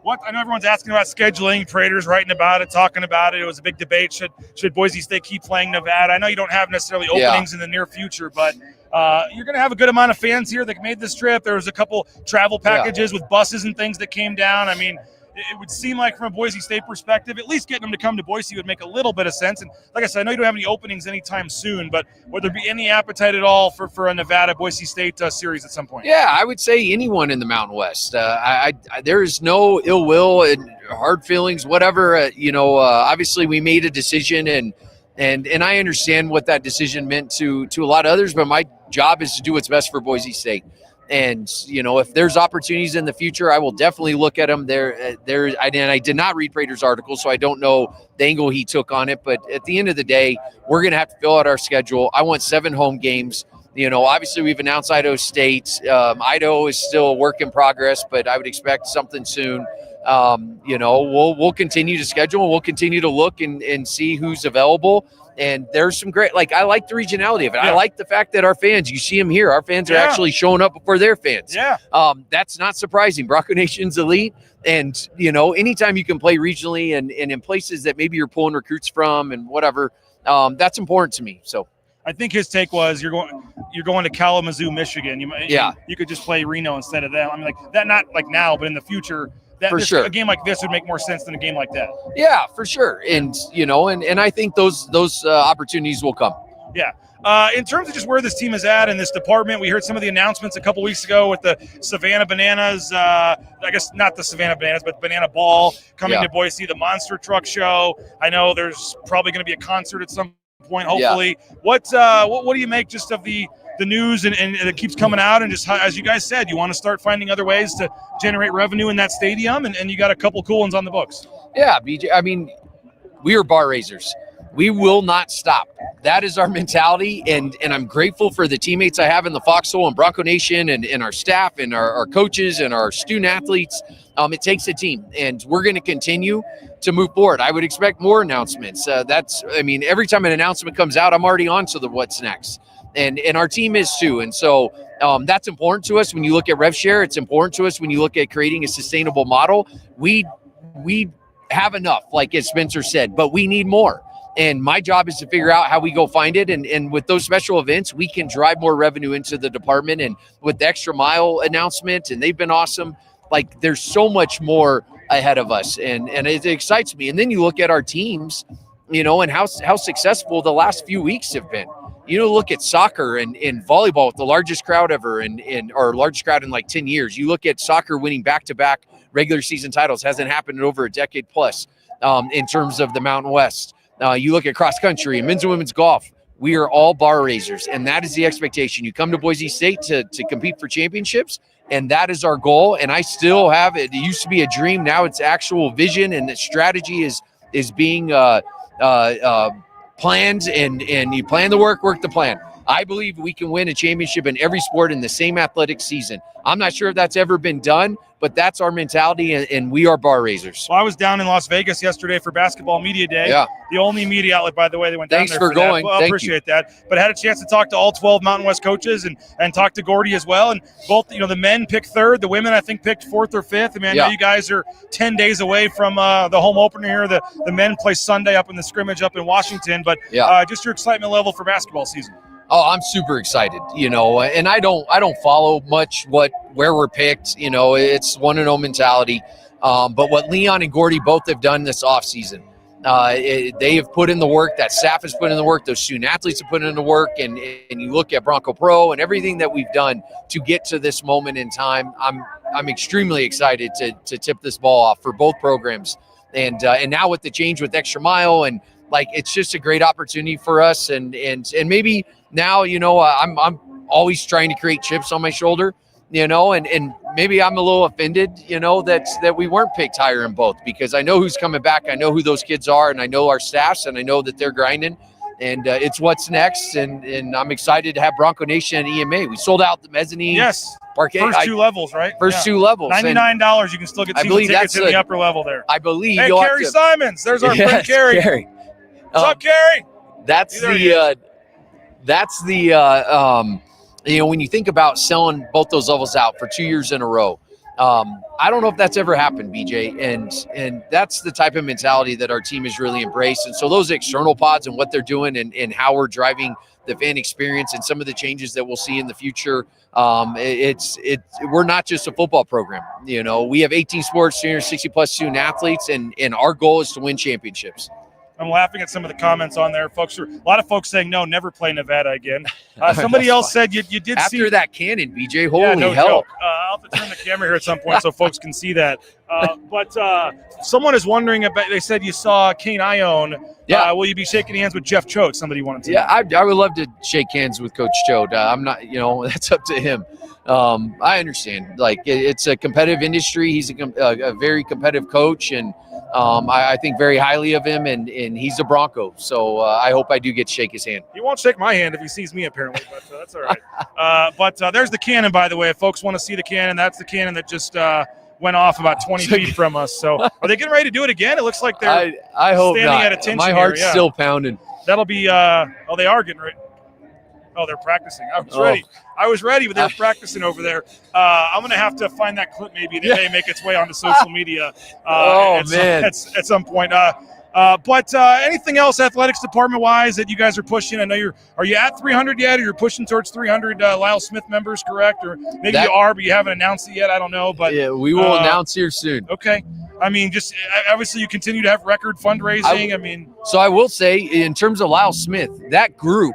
I know everyone's asking about scheduling. Prater's writing about it, talking about it. It was a big debate. Should Boise State keep playing Nevada? I know you don't have necessarily openings in the near future, but you're going to have a good amount of fans here that made this trip. There was a couple travel packages with buses and things that came down. I mean, it would seem like from a Boise State perspective, at least getting them to come to Boise would make a little bit of sense. And like I said, I know you don't have any openings anytime soon, but would there be any appetite at all for a Nevada-Boise State series at some point? Yeah, I would say anyone in the Mountain West. There is no ill will and hard feelings, whatever. Obviously we made a decision, and I understand what that decision meant to a lot of others, but my job is to do what's best for Boise State. And, if there's opportunities in the future, I will definitely look at them. I did not read Prater's article, so I don't know the angle he took on it. But at the end of the day, we're going to have to fill out our schedule. I want 7 home games. Obviously we've announced Idaho State. Idaho is still a work in progress, but I would expect something soon. We'll continue to schedule, and we'll continue to look and see who's available. And there's some great, I like the regionality of it. Yeah. I like the fact that our fans, you see them here, our fans are actually showing up before their fans. Yeah. That's not surprising. Bronco Nation's elite. And, anytime you can play regionally and in places that maybe you're pulling recruits from and whatever, that's important to me. So I think his take was you're going to Kalamazoo, Michigan. You could just play Reno instead of them. I mean, like that, not like now, but in the future, a game like this would make more sense than a game like that. Yeah, for sure. And and I think those opportunities will come. Yeah. In terms of just where this team is at in this department, we heard some of the announcements a couple weeks ago with the Savannah Bananas, I guess not the Savannah Bananas, but Banana Ball coming to Boise, the Monster Truck Show. I know there's probably going to be a concert at some point, hopefully. What do you make just of the news and it keeps coming out, and just how, as you guys said, you want to start finding other ways to generate revenue in that stadium, and you got a couple cool ones on the books. Yeah, BJ, I mean, we are bar raisers. We will not stop. That is our mentality, and I'm grateful for the teammates I have in the Foxhole and Bronco Nation and our staff and our coaches and our student athletes. It takes a team, and we're going to continue to move forward. I would expect more announcements. Every time an announcement comes out, I'm already on to the what's next, and our team is too. And so that's important to us when you look at rev share. It's important to us when you look at creating a sustainable model. We have enough, like as Spencer said, but we need more. And my job is to figure out how we go find it. And with those special events, we can drive more revenue into the department. And with the extra mile announcement, and they've been awesome. Like, there's so much more ahead of us. And it excites me. And then you look at our teams, and how successful the last few weeks have been. Look at soccer and volleyball with the largest crowd ever or largest crowd in like 10 years. You look at soccer winning back-to-back regular season titles. Hasn't happened in over a decade plus in terms of the Mountain West. You look at cross country and men's and women's golf. We are all bar raisers, and that is the expectation. You come to Boise State to compete for championships, and that is our goal. And I still have it. It used to be a dream. Now it's actual vision, and the strategy is being planned, and you plan the work the plan. I believe we can win a championship in every sport in the same athletic season. I'm not sure if that's ever been done, but that's our mentality, and we are bar raisers. Well, I was down in Las Vegas yesterday for Basketball Media Day. Yeah. The only media outlet, by the way, that went Thanks down there for going. That. Well, I appreciate that. But I had a chance to talk to all 12 Mountain West coaches and talk to Gordy as well. And both, the men picked third. The women, I think, picked fourth or fifth. I mean, I know you guys are 10 days away from the home opener here. The men play Sunday up in the scrimmage up in Washington. But just your excitement level for basketball season. Oh, I'm super excited, and I don't follow much where we're picked. It's 1-0 mentality. But what Leon and Gordy both have done this offseason, they have put in the work. That staff has put in the work. Those student athletes have put in the work. And you look at Bronco Pro and everything that we've done to get to this moment in time. I'm extremely excited to tip this ball off for both programs. And now with the change with Extra Mile, and it's just a great opportunity for us. And maybe now, I'm always trying to create chips on my shoulder, and maybe I'm a little offended, that we weren't picked higher in both, because I know who's coming back. I know who those kids are, and I know our staffs, and I know that they're grinding, and it's what's next. And I'm excited to have Bronco Nation and EMA. We sold out the mezzanine. Yes. Parquet. First two levels, right? First two levels. $99. You can still get season tickets in the upper level there. I believe. Hey, Carrie Simons. There's our friend Carrie. What's up, Carrie? When you think about selling both those levels out for 2 years in a row, I don't know if that's ever happened, BJ. And that's the type of mentality that our team has really embraced. And so those external pods and what they're doing and how we're driving the fan experience and some of the changes that we'll see in the future, we're not just a football program. We have 18 sports, 360 plus student athletes, and our goal is to win championships. I'm laughing at some of the comments on there. A lot of folks saying, no, never play Nevada again. Somebody else said you did after see that cannon, BJ. Holy hell. Joke. I'll have to turn the camera here at some point so folks can see that. But someone is wondering about, they said you saw Kane Ione. Will you be shaking hands with Jeff Choate? Somebody wanted to know. I would love to shake hands with Coach Choate. I'm not, that's up to him. I understand. It's a competitive industry. He's a very competitive coach, and I think very highly of him, and he's a Bronco. So I hope I do get to shake his hand. He won't shake my hand if he sees me, apparently, but that's all right. But there's the cannon, by the way. If folks want to see the cannon, that's the cannon that just went off about 20 feet from us. So are they getting ready to do it again? It looks like they're I hope standing not. at attention. My heart's here. still pounding. That'll be they are getting ready. Oh, they're practicing. I was ready, but they're practicing over there. I'm going to have to find that clip maybe today, make its way onto social media man. at some point. But anything else athletics department wise that you guys are pushing? I know are you at 300 yet, or you're pushing towards 300 Lyle Smith members, correct? Or maybe you are, but you haven't announced it yet. I don't know. But yeah, we will announce here soon. Okay. I mean, just obviously you continue to have record fundraising. So I will say, in terms of Lyle Smith, that group,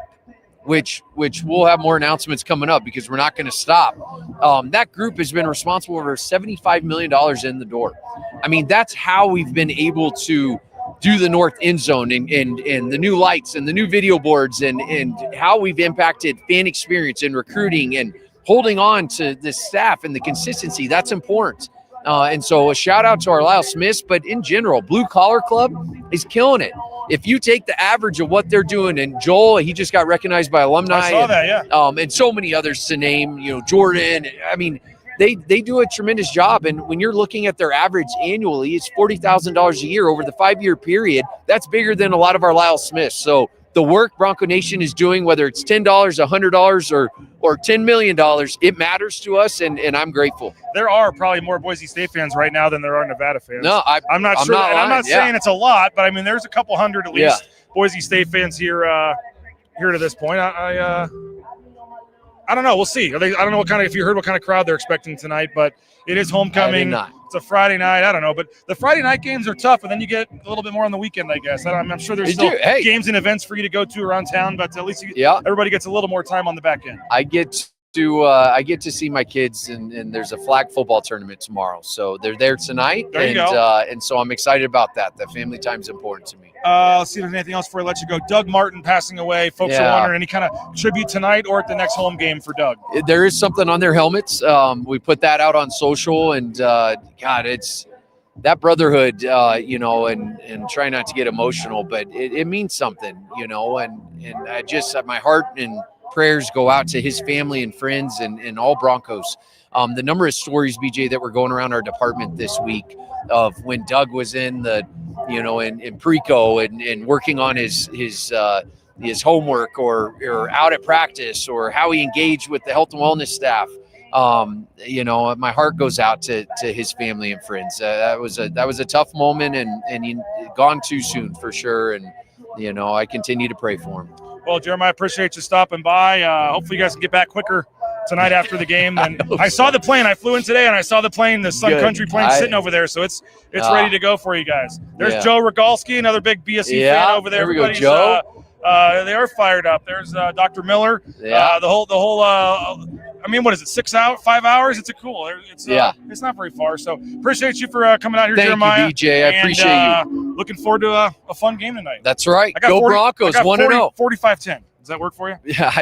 which we'll have more announcements coming up because we're not going to stop. That group has been responsible for $75 million in the door. I mean, that's how we've been able to do the north end zone and the new lights and the new video boards and how we've impacted fan experience and recruiting and holding on to the staff and the consistency. That's important. And so a shout out to our Lyle Smiths, but in general, Blue Collar Club is killing it. If you take the average of what they're doing, and Joel, he just got recognized by alumni. I saw that, yeah. And so many others to name, Jordan. I mean, they do a tremendous job. And when you're looking at their average annually, it's $40,000 a year over the 5-year period. That's bigger than a lot of our Lyle Smiths. So the work Bronco Nation is doing, whether it's $10, $100, or $10 million, it matters to us, and I'm grateful. There are probably more Boise State fans right now than there are Nevada fans. No, I'm not sure. I'm not saying it's a lot, but I mean, there's a couple hundred at least Boise State fans here to this point. I don't know. We'll see. I don't know if you heard what kind of crowd they're expecting tonight, but it is homecoming. It's a Friday night. I don't know, but the Friday night games are tough, and then you get a little bit more on the weekend, I guess. I'm sure there's still games and events for you to go to around town, but at least everybody gets a little more time on the back end. I get to see my kids, and there's a flag football tournament tomorrow, so they're there tonight. There you go. And so I'm excited about that. That family time is important to me. Let's see if there's anything else before I let you go. Doug Martin passing away. Folks are wondering any kind of tribute tonight or at the next home game for Doug. There is something on their helmets. We put that out on social, and God, it's that brotherhood, and try not to get emotional, but it means something, and I just, my heart and prayers go out to his family and friends and all Broncos. The number of stories, BJ, that were going around our department this week of when Doug was in in Preco and working on his homework or out at practice, or how he engaged with the health and wellness staff. My heart goes out to his family and friends. That was a tough moment, and he gone too soon for sure. And I continue to pray for him. Well, Jeremiah, I appreciate you stopping by. Hopefully you guys can get back quicker tonight after the game. And I saw the plane. I flew in today, and I saw the plane, the Sun Country plane sitting over there. So it's ready to go for you guys. There's Joe Rogalski, another big BSU fan over there. There we go, Joe. They are fired up. There's Dr. Miller. The whole. I mean, what is it? 5 hours? It's it's not very far. So appreciate you for coming out here, Jeremiah. Thank you, BJ. I appreciate you. Looking forward to a fun game tonight. That's right. Go Broncos. 1-0. 45-10. Does that work for you? Yeah,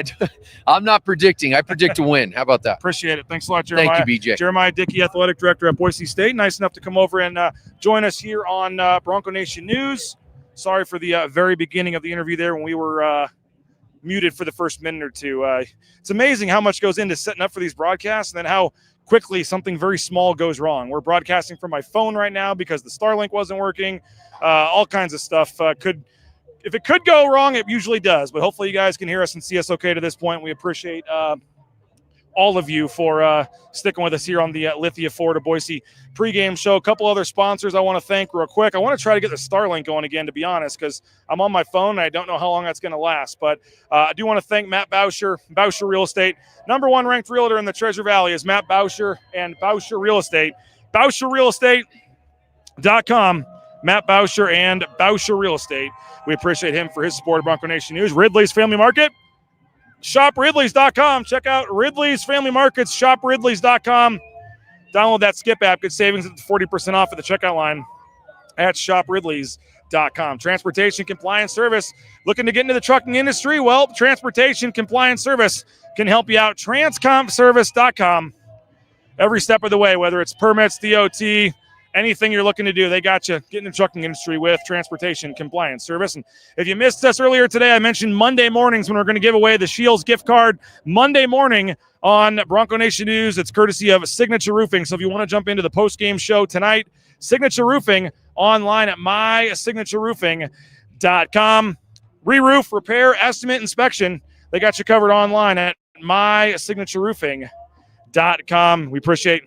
I'm not predicting. I predict a win. How about that? Appreciate it. Thanks a lot, Jeremiah. Thank you, BJ. Jeremiah Dickey, athletic director at Boise State. Nice enough to come over and join us here on Bronco Nation News. Sorry for the very beginning of the interview there when we were muted for the first minute or two. It's amazing how much goes into setting up for these broadcasts and then how quickly something very small goes wrong. We're broadcasting from my phone right now because the Starlink wasn't working. All kinds of stuff if it could go wrong, it usually does. But hopefully you guys can hear us and see us okay to this point. We appreciate all of you for sticking with us here on the Lithia Ford Boise pregame show. A couple other sponsors I want to thank real quick. I want to try to get the Starlink going again, to be honest, because I'm on my phone and I don't know how long that's going to last. But I do want to thank Matt Bauscher, Bauscher Real Estate. Number one ranked realtor in the Treasure Valley is Matt Bauscher and Bauscher Real Estate. BauscherRealEstate.com. Matt Bauscher and Bauscher Real Estate. We appreciate him for his support of Bronco Nation News. Ridley's Family Market. ShopRidleys.com. Check out Ridley's Family Markets. ShopRidleys.com. Download that Skip app. Good savings at 40% off at the checkout line at ShopRidleys.com. Transportation Compliance Service. Looking to get into the trucking industry? Well, Transportation Compliance Service can help you out. TransCompService.com. Every step of the way, whether it's permits, DOT, anything you're looking to do, they got you. Get in the trucking industry with Transportation Compliance Service. And if you missed us earlier today, I mentioned Monday mornings when we're going to give away the Shields gift card. Monday morning on Bronco Nation News. It's courtesy of Signature Roofing. So if you want to jump into the post-game show tonight, Signature Roofing online at mysignatureroofing.com. Re-roof, repair, estimate, inspection. They got you covered online at mysignatureroofing.com. We appreciate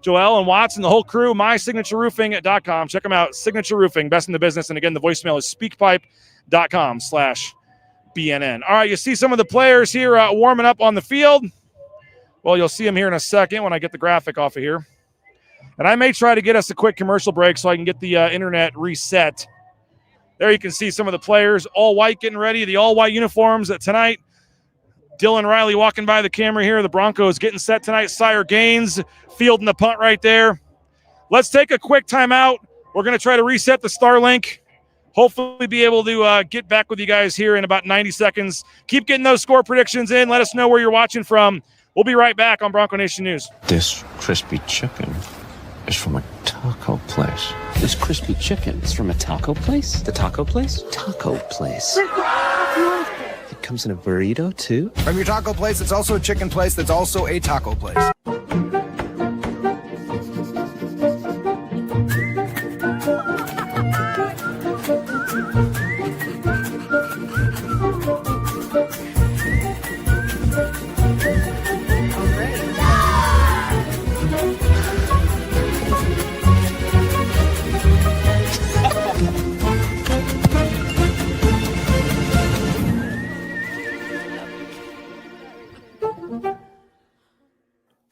Joel and Watts and the whole crew, mysignatureroofing.com. Check them out. Signature Roofing, best in the business. And again, the voicemail is speakpipe.com/BNN. All right, you see some of the players here warming up on the field. Well, you'll see them here in a second when I get the graphic off of here. And I may try to get us a quick commercial break so I can get the internet reset. There you can see some of the players, all white, getting ready, the all-white uniforms tonight. Dylan Riley walking by the camera here. The Broncos getting set tonight. Sire Gaines fielding the punt right there. Let's take a quick timeout. We're going to try to reset the Starlink. Hopefully be able to get back with you guys here in about 90 seconds. Keep getting those score predictions in. Let us know where you're watching from. We'll be right back on Bronco Nation News. This crispy chicken is from a taco place. This crispy chicken is from a taco place? The taco place? Taco place. It comes in a burrito, too? From your taco place, it's also a chicken place that's also a taco place.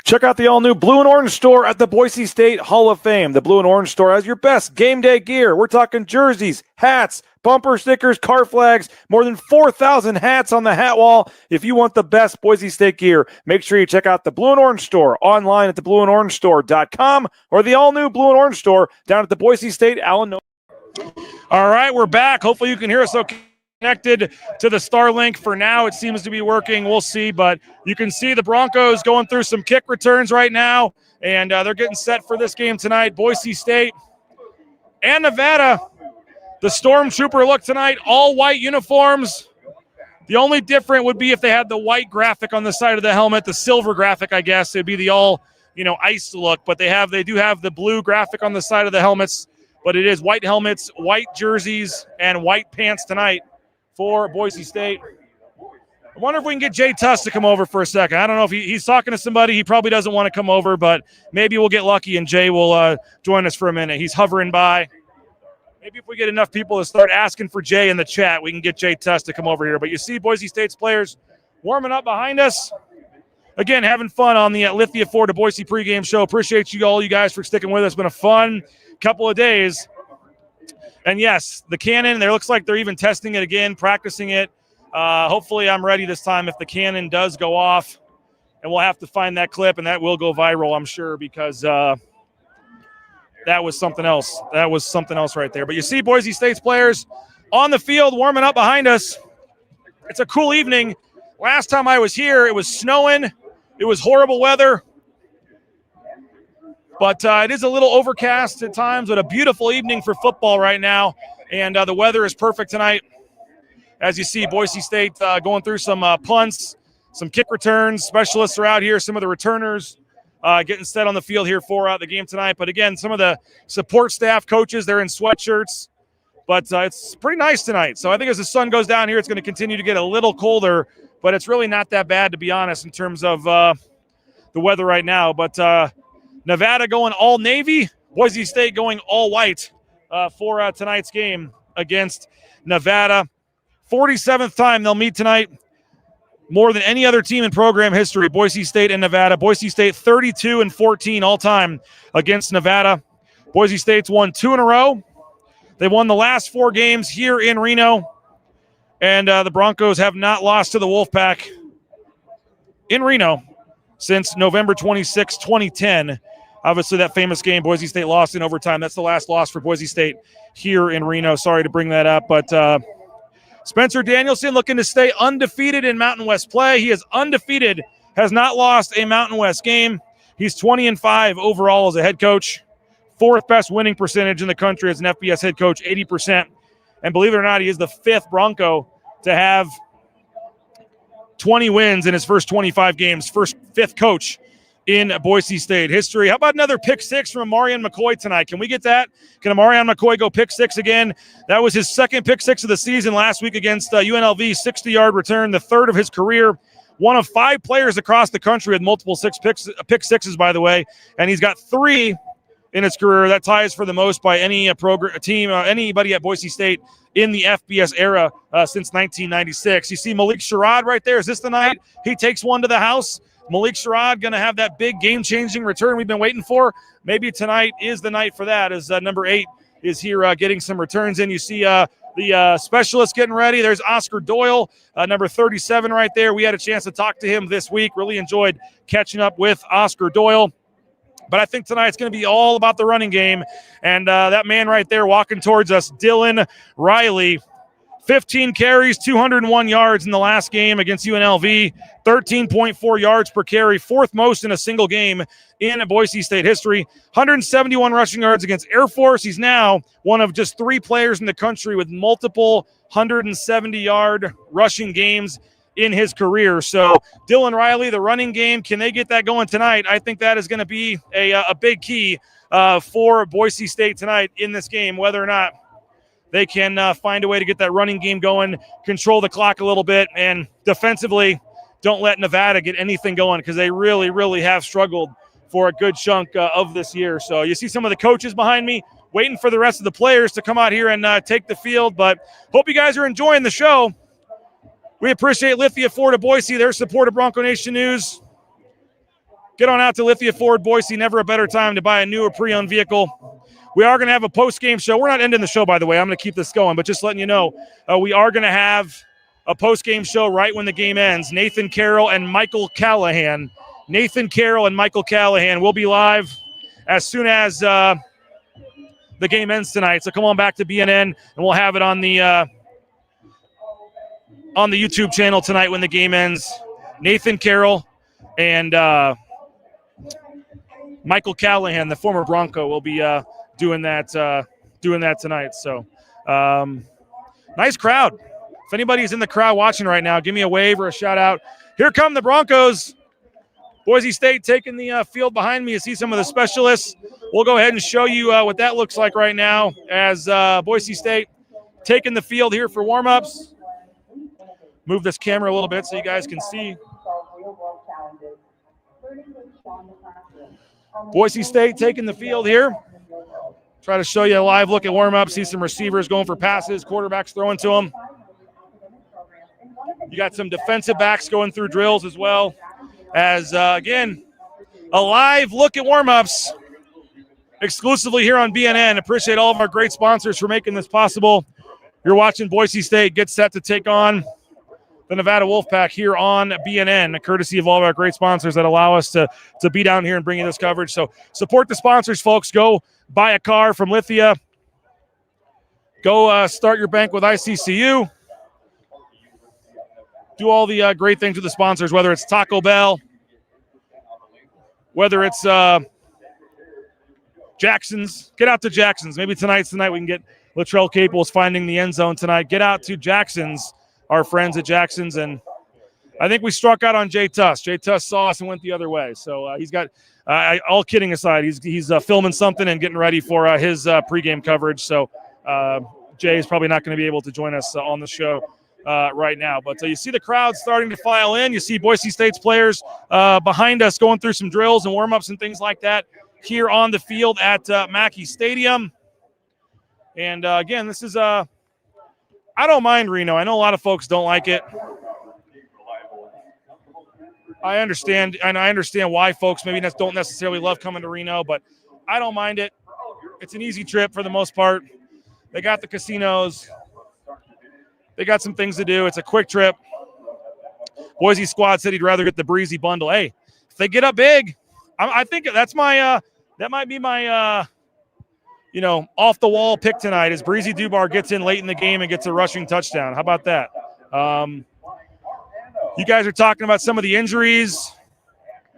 Check out the all-new Blue and Orange store at the Boise State Hall of Fame. The Blue and Orange store has your best game day gear. We're talking jerseys, hats, bumper stickers, car flags, more than 4,000 hats on the hat wall. If you want the best Boise State gear, make sure you check out the Blue and Orange store online at theblueandorangestore.com or the all-new Blue and Orange store down at the Boise State Allen. All right, we're back. Hopefully you can hear us okay. Connected to the Starlink. For now, it seems to be working. We'll see, but you can see the Broncos going through some kick returns right now, and they're getting set for this game tonight. Boise State and Nevada. The Stormtrooper look tonight, all white uniforms. The only different would be if they had the white graphic on the side of the helmet, the silver graphic, I guess. It'd be the all, ice look, but they do have the blue graphic on the side of the helmets, but it is white helmets, white jerseys, and white pants tonight for Boise State. I wonder if we can get Jay Tuss to come over for a second. I don't know if he's talking to somebody. He probably doesn't want to come over, but maybe we'll get lucky and Jay will join us for a minute. He's hovering by. Maybe if we get enough people to start asking for Jay in the chat, we can get Jay Tuss to come over here. But you see Boise State's players warming up behind us. Again, having fun on the Lithia Ford Boise pregame show. Appreciate you guys for sticking with us. It's been a fun couple of days. And yes, the cannon, looks like they're even testing it again, practicing it. Hopefully I'm ready this time if the cannon does go off. And we'll have to find that clip, and that will go viral, I'm sure, because that was something else. That was something else right there. But you see Boise State's players on the field warming up behind us. It's a cool evening. Last time I was here, it was snowing. It was horrible weather. But it is a little overcast at times, but a beautiful evening for football right now. And the weather is perfect tonight. As you see, Boise State going through some punts, some kick returns. Specialists are out here. Some of the returners getting set on the field here for the game tonight. But again, some of the support staff, coaches, they're in sweatshirts. But it's pretty nice tonight. So I think as the sun goes down here, it's going to continue to get a little colder. But it's really not that bad, to be honest, in terms of the weather right now. But Nevada going all navy, Boise State going all white for tonight's game against Nevada. 47th time they'll meet tonight. More than any other team in program history, Boise State and Nevada. Boise State 32-14 all time against Nevada. Boise State's won 2 in a row. They won the last 4 games here in Reno. And the Broncos have not lost to the Wolfpack in Reno since November 26, 2010. Obviously, that famous game, Boise State lost in overtime. That's the last loss for Boise State here in Reno. Sorry to bring that up. But Spencer Danielson looking to stay undefeated in Mountain West play. He is undefeated, has not lost a Mountain West game. He's 20-5 overall as a head coach. 4th best winning percentage in the country as an FBS head coach, 80%. And believe it or not, he is the 5th Bronco to have 20 wins in his first 25 games. 5th coach in Boise State history. How about another pick 6 from Amarian McCoy tonight? Can we get that? Can Amarian McCoy go pick 6 again? That was his 2nd pick 6 of the season last week against UNLV, 60-yard return, the 3rd of his career. one of 5 players across the country with multiple pick sixes, by the way, and he's got 3 in his career. That ties for the most by any anybody at Boise State in the FBS era since 1996. You see Malik Sherrod right there. Is this the night he takes one to the house? Malik Sherrod going to have that big game-changing return we've been waiting for. Maybe tonight is the night for that, as number 8 is here getting some returns in. You see the specialist getting ready. There's Oscar Doyle, number 37 right there. We had a chance to talk to him this week. Really enjoyed catching up with Oscar Doyle. But I think tonight's going to be all about the running game. And that man right there walking towards us, Dylan Riley, 15 carries, 201 yards in the last game against UNLV, 13.4 yards per carry, 4th most in a single game in Boise State history, 171 rushing yards against Air Force. He's now one of just 3 players in the country with multiple 170-yard rushing games in his career. So Dylan Riley, the running game, can they get that going tonight? I think that is going to be a big key for Boise State tonight in this game, whether or not they can find a way to get that running game going, control the clock a little bit, and defensively don't let Nevada get anything going, because they really, really have struggled for a good chunk of this year. So you see some of the coaches behind me waiting for the rest of the players to come out here and take the field, but hope you guys are enjoying the show. We appreciate Lithia Ford of Boise, their support of Bronco Nation News. Get on out to Lithia Ford Boise. Never a better time to buy a new or pre-owned vehicle. We are going to have a post-game show. We're not ending the show, by the way. I'm going to keep this going, but just letting you know, we are going to have a post-game show right when the game ends. Nathan Carroll and Michael Callahan. Nathan Carroll and Michael Callahan will be live as soon as the game ends tonight. So come on back to BNN, and we'll have it on the YouTube channel tonight when the game ends. Nathan Carroll and Michael Callahan, the former Bronco, will be doing that tonight. So nice crowd. If anybody's in the crowd watching right now, give me a wave or a shout out. Here come the Broncos. Boise State taking the field behind me. You see some of the specialists. We'll go ahead and show you what that looks like right now as Boise State taking the field here for warmups. Move this camera a little bit so you guys can see. Boise State taking the field here. Try to show you a live look at warm-up. See some receivers going for passes, quarterbacks throwing to them. You got some defensive backs going through drills as well. As, again, a live look at warm-ups exclusively here on BNN. Appreciate all of our great sponsors for making this possible. You're watching Boise State get set to take on the Nevada Wolfpack here on BNN, courtesy of all of our great sponsors that allow us to be down here and bring you this coverage. So support the sponsors, folks. Go buy a car from Lithia. Go start your bank with ICCU. Do all the great things with the sponsors, whether it's Taco Bell, whether it's Jackson's. Get out to Jackson's. Maybe tonight's the night we can get Latrell Caples finding the end zone tonight. Get out to Jackson's, our friends at Jackson's, and I think we struck out on Jay Tuss. Jay Tuss saw us and went the other way. So he's got, all kidding aside, he's filming something and getting ready for his pregame coverage. So Jay is probably not going to be able to join us on the show right now. But you see the crowd starting to file in. You see Boise State's players behind us going through some drills and warm-ups and things like that here on the field at Mackay Stadium. And, again, this is I don't mind Reno. I know a lot of folks don't like it. I understand, and I understand why folks maybe don't necessarily love coming to Reno, but I don't mind it. It's an easy trip for the most part. They got the casinos. They got some things to do. It's a quick trip. Boise squad said he'd rather get the breezy bundle. Hey, if they get up big, I think that's my that might be my off the wall pick tonight is Breezy Dubar gets in late in the game and gets a rushing touchdown. How about that? You guys are talking about some of the injuries.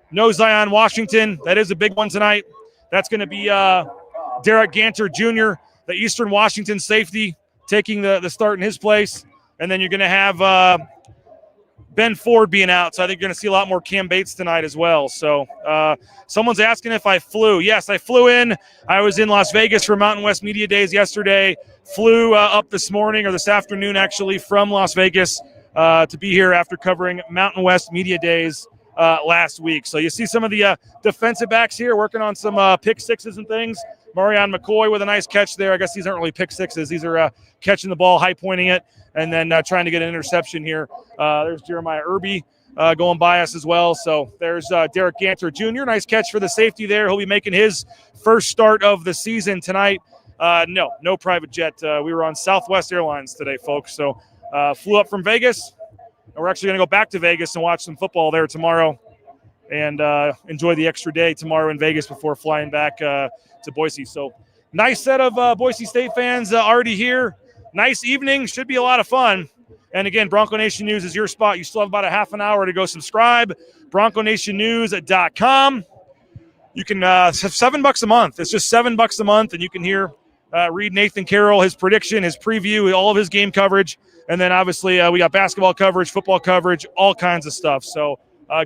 No Zion Washington. That is a big one tonight. That's going to be Derek Ganter Jr., the Eastern Washington safety, taking the start in his place. And then you're going to have Ben Ford being out. So I think you're going to see a lot more Cam Bates tonight as well. So someone's asking if I flew. Yes, I flew in. I was in Las Vegas for Mountain West Media Days yesterday. Flew up this morning or this afternoon, actually, from Las Vegas to be here after covering Mountain West Media Days last week. So you see some of the defensive backs here working on some pick sixes and things. Marion McCoy with a nice catch there. I guess these aren't really pick sixes. These are catching the ball, high pointing it, and then trying to get an interception here. There's Jeremiah Irby going by us as well. So there's Derek Ganter Jr. Nice catch for the safety there. He'll be making his first start of the season tonight. No private jet. We were on Southwest Airlines today, folks. So flew up from Vegas, and we're actually going to go back to Vegas and watch some football there tomorrow and enjoy the extra day tomorrow in Vegas before flying back to Boise. So nice set of Boise State fans already here. Nice evening. Should be a lot of fun. And again, Bronco Nation News is your spot. You still have about a half an hour to go subscribe. BroncoNationNews.com. You can have $7 a month. It's just $7 a month, and you can read Nathan Carroll, his prediction, his preview, all of his game coverage. And then obviously we got basketball coverage, football coverage, all kinds of stuff. So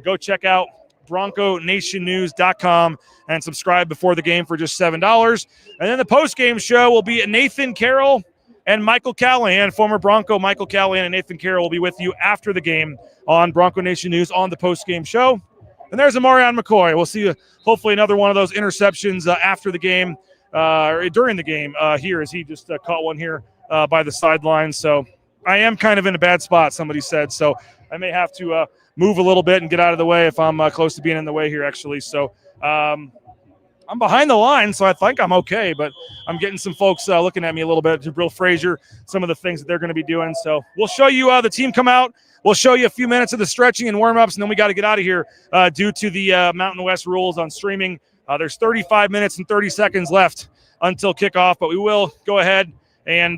go check out BroncoNationNews.com and subscribe before the game for just $7. And then the post-game show will be Nathan Carroll and Michael Callahan, former Bronco Michael Callahan and Nathan Carroll will be with you after the game on Bronco Nation News on the post-game show. And there's a Marion McCoy. We'll see hopefully another one of those interceptions after the game or during the game here as he just caught one here by the sideline. So I am kind of in a bad spot, somebody said. So I may have to move a little bit and get out of the way if I'm close to being in the way here, actually. So I'm behind the line, so I think I'm okay, but I'm getting some folks looking at me a little bit. Jabril Frazier, some of the things that they're going to be doing. So we'll show you the team come out. We'll show you a few minutes of the stretching and warm-ups, and then we got to get out of here due to the Mountain West rules on streaming. There's 35 minutes and 30 seconds left until kickoff, but we will go ahead and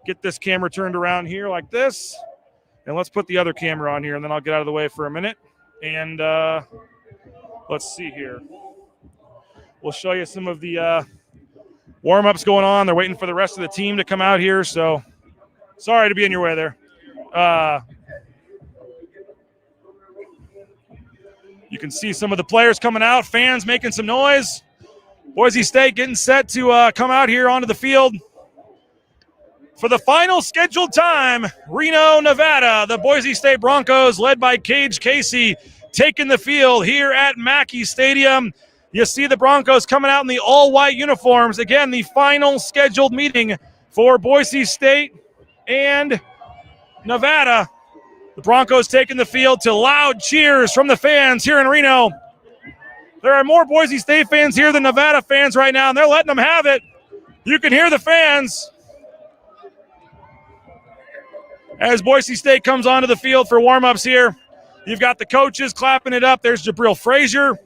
get this camera turned around here like this. And let's put the other camera on here, and then I'll get out of the way for a minute. And let's see here. We'll show you some of the warm-ups going on. They're waiting for the rest of the team to come out here, so sorry to be in your way there. You can see some of the players coming out, fans making some noise. Boise State getting set to come out here onto the field. For the final scheduled time, Reno, Nevada, the Boise State Broncos, led by Cage Casey, taking the field here at Mackay Stadium. You see the Broncos coming out in the all-white uniforms. Again, the final scheduled meeting for Boise State and Nevada. The Broncos taking the field to loud cheers from the fans here in Reno. There are more Boise State fans here than Nevada fans right now, and they're letting them have it. You can hear the fans as Boise State comes onto the field for warm-ups here. You've got the coaches clapping it up. There's Jabril Frazier.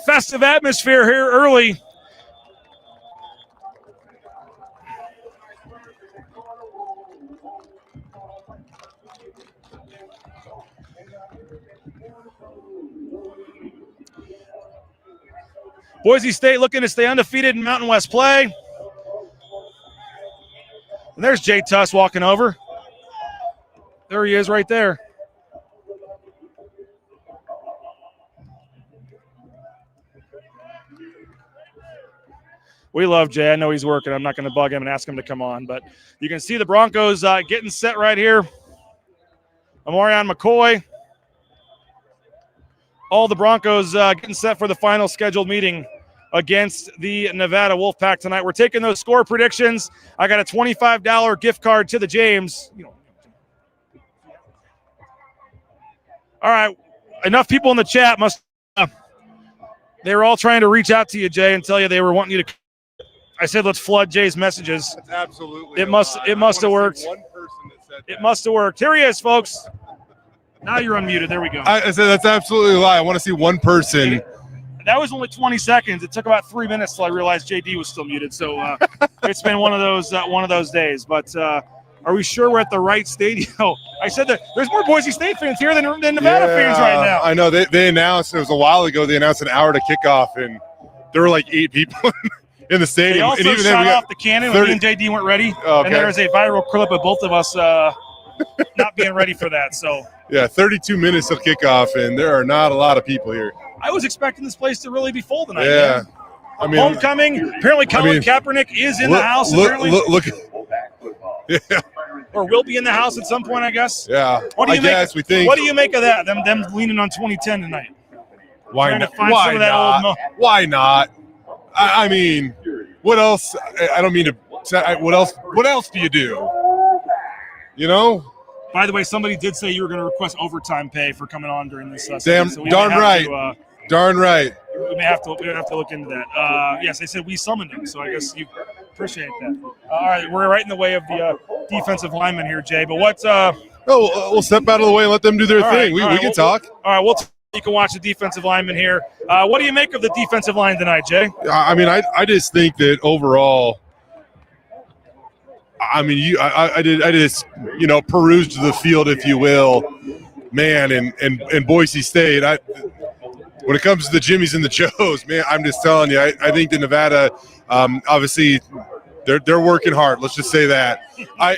Festive atmosphere here early. Boise State looking to stay undefeated in Mountain West play. And there's Jay Tuss walking over. There he is right there. We love Jay. I know he's working. I'm not going to bug him and ask him to come on. But you can see the Broncos getting set right here. Marion McCoy. All the Broncos getting set for the final scheduled meeting against the Nevada Wolfpack tonight. We're taking those score predictions. I got a $25 gift card to the James. All right. Enough people in the chat they were all trying to reach out to you, Jay, and tell you they were wanting you to. I said, let's flood Jay's messages. That's absolutely. It must have worked. One person that said it must have worked. Here he is, folks. Now you're unmuted. There we go. I said that's absolutely a lie. I want to see one person. That was only 20 seconds. It took about 3 minutes till I realized JD was still muted. So it's been one of those days. But are we sure we're at the right stadium? I said that there's more Boise State fans here than Nevada fans right now. I know they announced it was a while ago. They announced an hour to kickoff, and there were like 8 people in the stadium. They also and even shot off the cannon when me and JD weren't ready. Okay. And there is a viral clip of both of us not being ready for that. So yeah, 32 minutes till kickoff, and there are not a lot of people here. I was expecting this place to really be full tonight. Yeah. Man. I mean, homecoming. Apparently, Colin Kaepernick is in the house. Look Yeah. Or will be in the house at some point, I guess. Yeah. What do you we think. What do you make of that? Them leaning on 2010 tonight. Why Trying not? to find some of that old Why not? I mean, what else? I don't mean to. What else? What else do you do? You know. By the way, somebody did say you were going to request overtime pay for coming on during this. Damn, so darn right. Darn right. We may have to look into that. Yes, they said we summoned him, so I guess you appreciate that. All right, we're right in the way of the defensive lineman here, Jay. But what's we'll step out of the way and let them do their thing. We can talk. All right, you can watch the defensive lineman here. What do you make of the defensive line tonight, Jay? I mean, I just think that overall, I mean, I just perused the field, if you will, man, and Boise State. When it comes to the Jimmies and the Joes, man, I'm just telling you, I think that Nevada, obviously, they're working hard. Let's just say that. I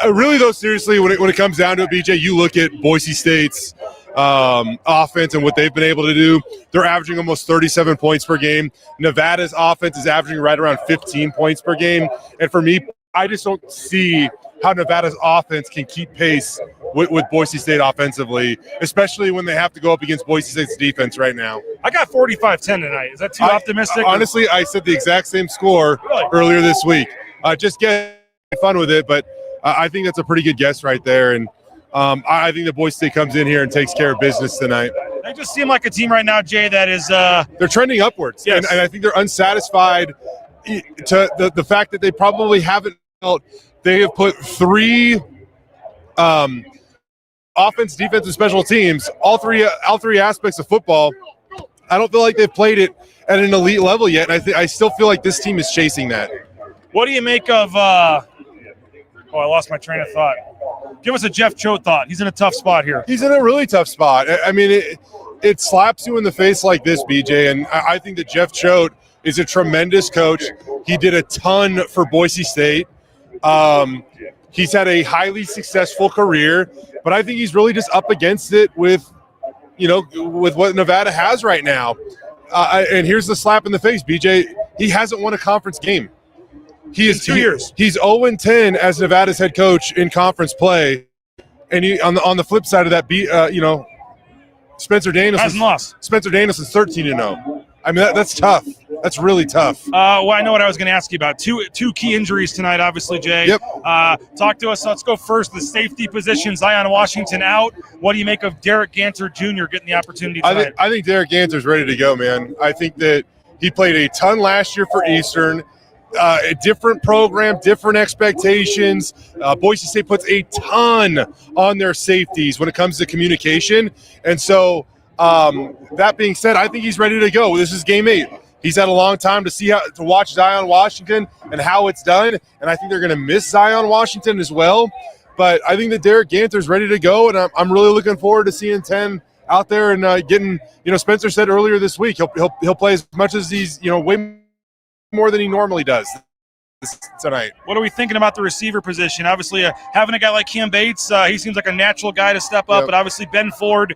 really, though, seriously, when it comes down to it, BJ, you look at Boise State's offense and what they've been able to do. They're averaging almost 37 points per game. Nevada's offense is averaging right around 15 points per game. And for me, I just don't see how Nevada's offense can keep pace with Boise State offensively, especially when they have to go up against Boise State's defense right now. I got 45-10 tonight. Is that too optimistic? Honestly, I said the exact same score earlier this week. Just getting fun with it, but I think that's a pretty good guess right there. And I think that Boise State comes in here and takes care of business tonight. They just seem like a team right now, Jay, that is they're trending upwards. Yes. And I think they're unsatisfied to the fact that they probably haven't felt they have put 3 offense, defense, and special teams, all three aspects of football. I don't feel like they've played it at an elite level yet, and I still feel like this team is chasing that. What do you make of I lost my train of thought. Give us a Jeff Choate thought. He's in a tough spot here. He's in a really tough spot. I mean, it slaps you in the face like this, BJ, and I think that Jeff Choate is a tremendous coach. He did a ton for Boise State. He's had a highly successful career, but I think he's really just up against it with what Nevada has right now. And here's the slap in the face, BJ. He hasn't won a conference game. He is 2 years. He's 0-10 as Nevada's head coach in conference play. And on the flip side of that, Spencer Daniels hasn't lost. Spencer Daniels is 13-0. I mean, that's tough. That's really tough. Well, I know what I was going to ask you about. Two key injuries tonight, obviously, Jay. Yep. Talk to us. Let's go first. The safety position, Zion Washington out. What do you make of Derek Ganter Jr. getting the opportunity tonight? I think Derek Ganter's ready to go, man. I think that he played a ton last year for Eastern. A different program, different expectations. Boise State puts a ton on their safeties when it comes to communication. And so that being said, I think he's ready to go. This is game 8. He's had a long time to watch Zion Washington and how it's done, and I think they're going to miss Zion Washington as well. But I think that Derek Ganter's ready to go, and I'm really looking forward to seeing 10 out there and getting. Spencer said earlier this week he'll play as much as he's way more than he normally does tonight. What are we thinking about the receiver position? Obviously, having a guy like Cam Bates, he seems like a natural guy to step up, but obviously Ben Ford,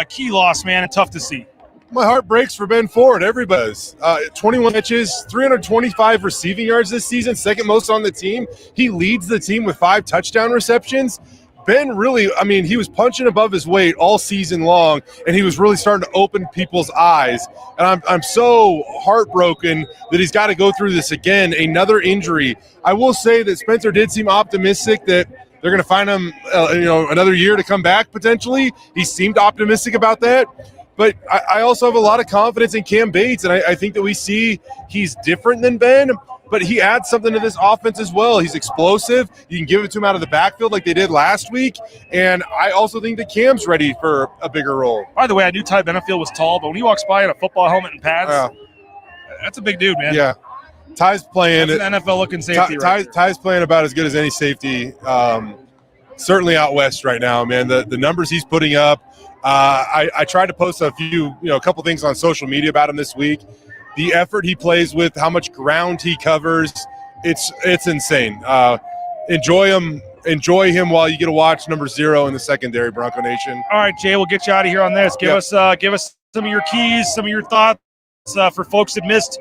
key loss, man, and tough to see. My heart breaks for Ben Ford. Everybody does. 21 catches, 325 receiving yards this season, second most on the team. He leads the team with 5 touchdown receptions. Ben really, he was punching above his weight all season long, and he was really starting to open people's eyes. And I'm so heartbroken that he's got to go through this again, another injury. I will say that Spencer did seem optimistic that they're going to find him, another year to come back potentially. He seemed optimistic about that. But I also have a lot of confidence in Cam Bates, and I think that we see he's different than Ben, but he adds something to this offense as well. He's explosive. You can give it to him out of the backfield like they did last week, and I also think that Cam's ready for a bigger role. By the way, I knew Ty Benefield was tall, but when he walks by in a football helmet and pads, that's a big dude, man. Yeah. Ty's playing. That's an NFL-looking safety Ty's playing about as good as any safety, certainly out west right now, man. The numbers he's putting up, I tried to post a couple things on social media about him this week. The effort he plays with, how much ground he covers, it's insane. Enjoy him while you get to watch number 0 in the secondary, Bronco Nation. All right, Jay, we'll get you out of here on this. Give us some of your keys, some of your thoughts for folks that missed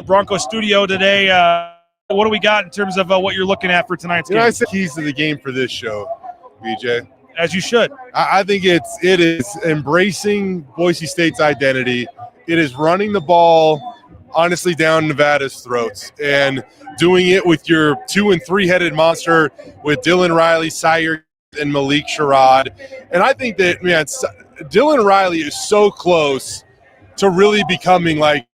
Bronco Studio today. What do we got in terms of what you're looking at for tonight's game? I said keys to the game for this show, BJ. As you should. I think it is embracing Boise State's identity. It is running the ball, honestly, down Nevada's throats and doing it with your 2- and 3-headed monster with Dylan Riley, Sire, and Malik Sherrod. And I think that, man, Dylan Riley is so close to really becoming like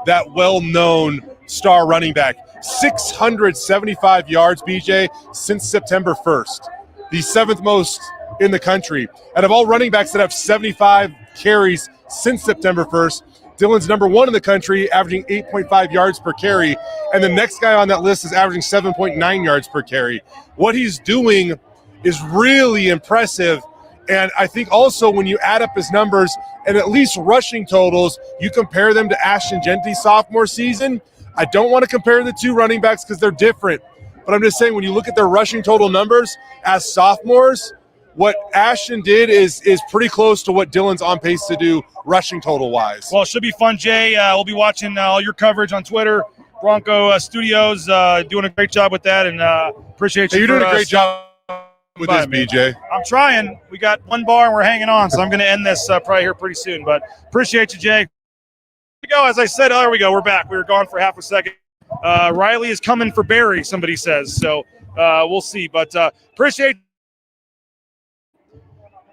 that well-known star running back. 675 yards, BJ, since September 1st. The 7th most in the country. Out of all running backs that have 75 carries since September 1st, Dylan's number 1 in the country, averaging 8.5 yards per carry. And the next guy on that list is averaging 7.9 yards per carry. What he's doing is really impressive. And I think also when you add up his numbers and at least rushing totals, you compare them to Ashton Genty's sophomore season. I don't want to compare the two running backs because they're different. But I'm just saying, when you look at their rushing total numbers as sophomores, what Ashton did is pretty close to what Dylan's on pace to do rushing total-wise. Well, it should be fun, Jay. We'll be watching all your coverage on Twitter. Bronco Studios doing a great job with that, and appreciate you. You're doing a great job with this, BJ. I'm trying. We got one bar, and we're hanging on, so I'm going to end this probably here pretty soon. But appreciate you, Jay. Here we go. As I said, there we go. We're back. We were gone for half a second. Riley is coming for Barry, somebody says. So we'll see. But appreciate.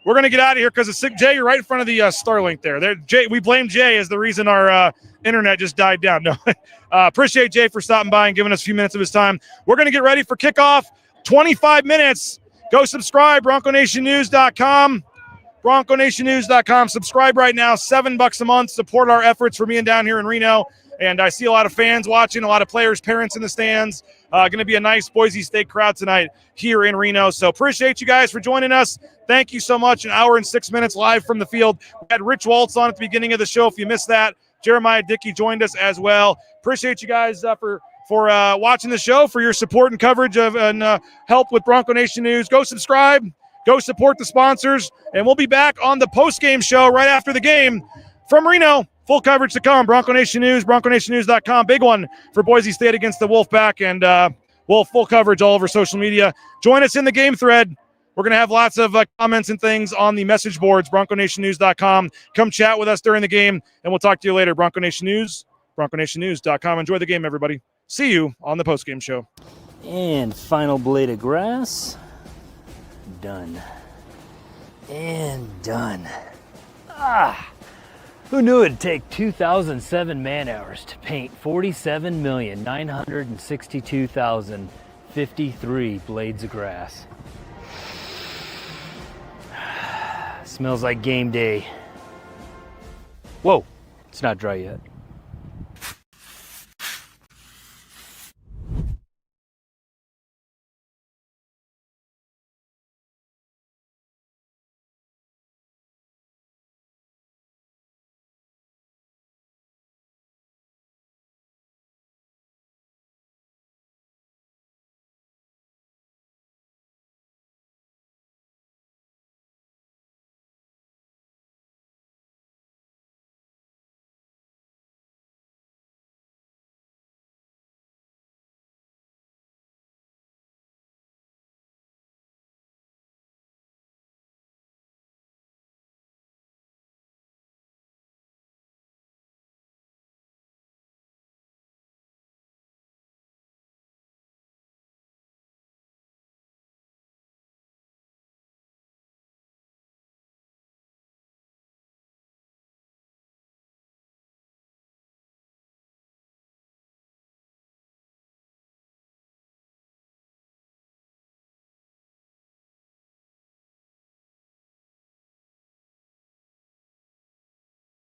We're going to get out of here because Jay, you're right in front of the Starlink there. Jay, we blame Jay as the reason our internet just died down. No, appreciate Jay for stopping by and giving us a few minutes of his time. We're going to get ready for kickoff. 25 minutes. Go subscribe, BroncoNationNews.com. BroncoNationNews.com. Subscribe right now. $7 a month. Support our efforts for being down here in Reno. And I see a lot of fans watching, a lot of players, parents in the stands. Going to be a nice Boise State crowd tonight here in Reno. So appreciate you guys for joining us. Thank you so much. 1 hour and 6 minutes live from the field. We had Rich Waltz on at the beginning of the show. If you missed that, Jeremiah Dickey joined us as well. Appreciate you guys for watching the show, for your support and coverage of and help with Bronco Nation News. Go subscribe. Go support the sponsors. And we'll be back on the post-game show right after the game from Reno. Full coverage to come. Bronco Nation News, BroncoNationNews.com. Big one for Boise State against the Wolfpack. And we'll full coverage all over social media. Join us in the game thread. We're going to have lots of comments and things on the message boards, BroncoNationNews.com. Come chat with us during the game, and we'll talk to you later. Bronco Nation News, BroncoNationNews.com. Enjoy the game, everybody. See you on the postgame show. And final blade of grass. Done. And done. Who knew it'd take 2,007 man-hours to paint 47,962,053 blades of grass? Smells like game day. Whoa, it's not dry yet.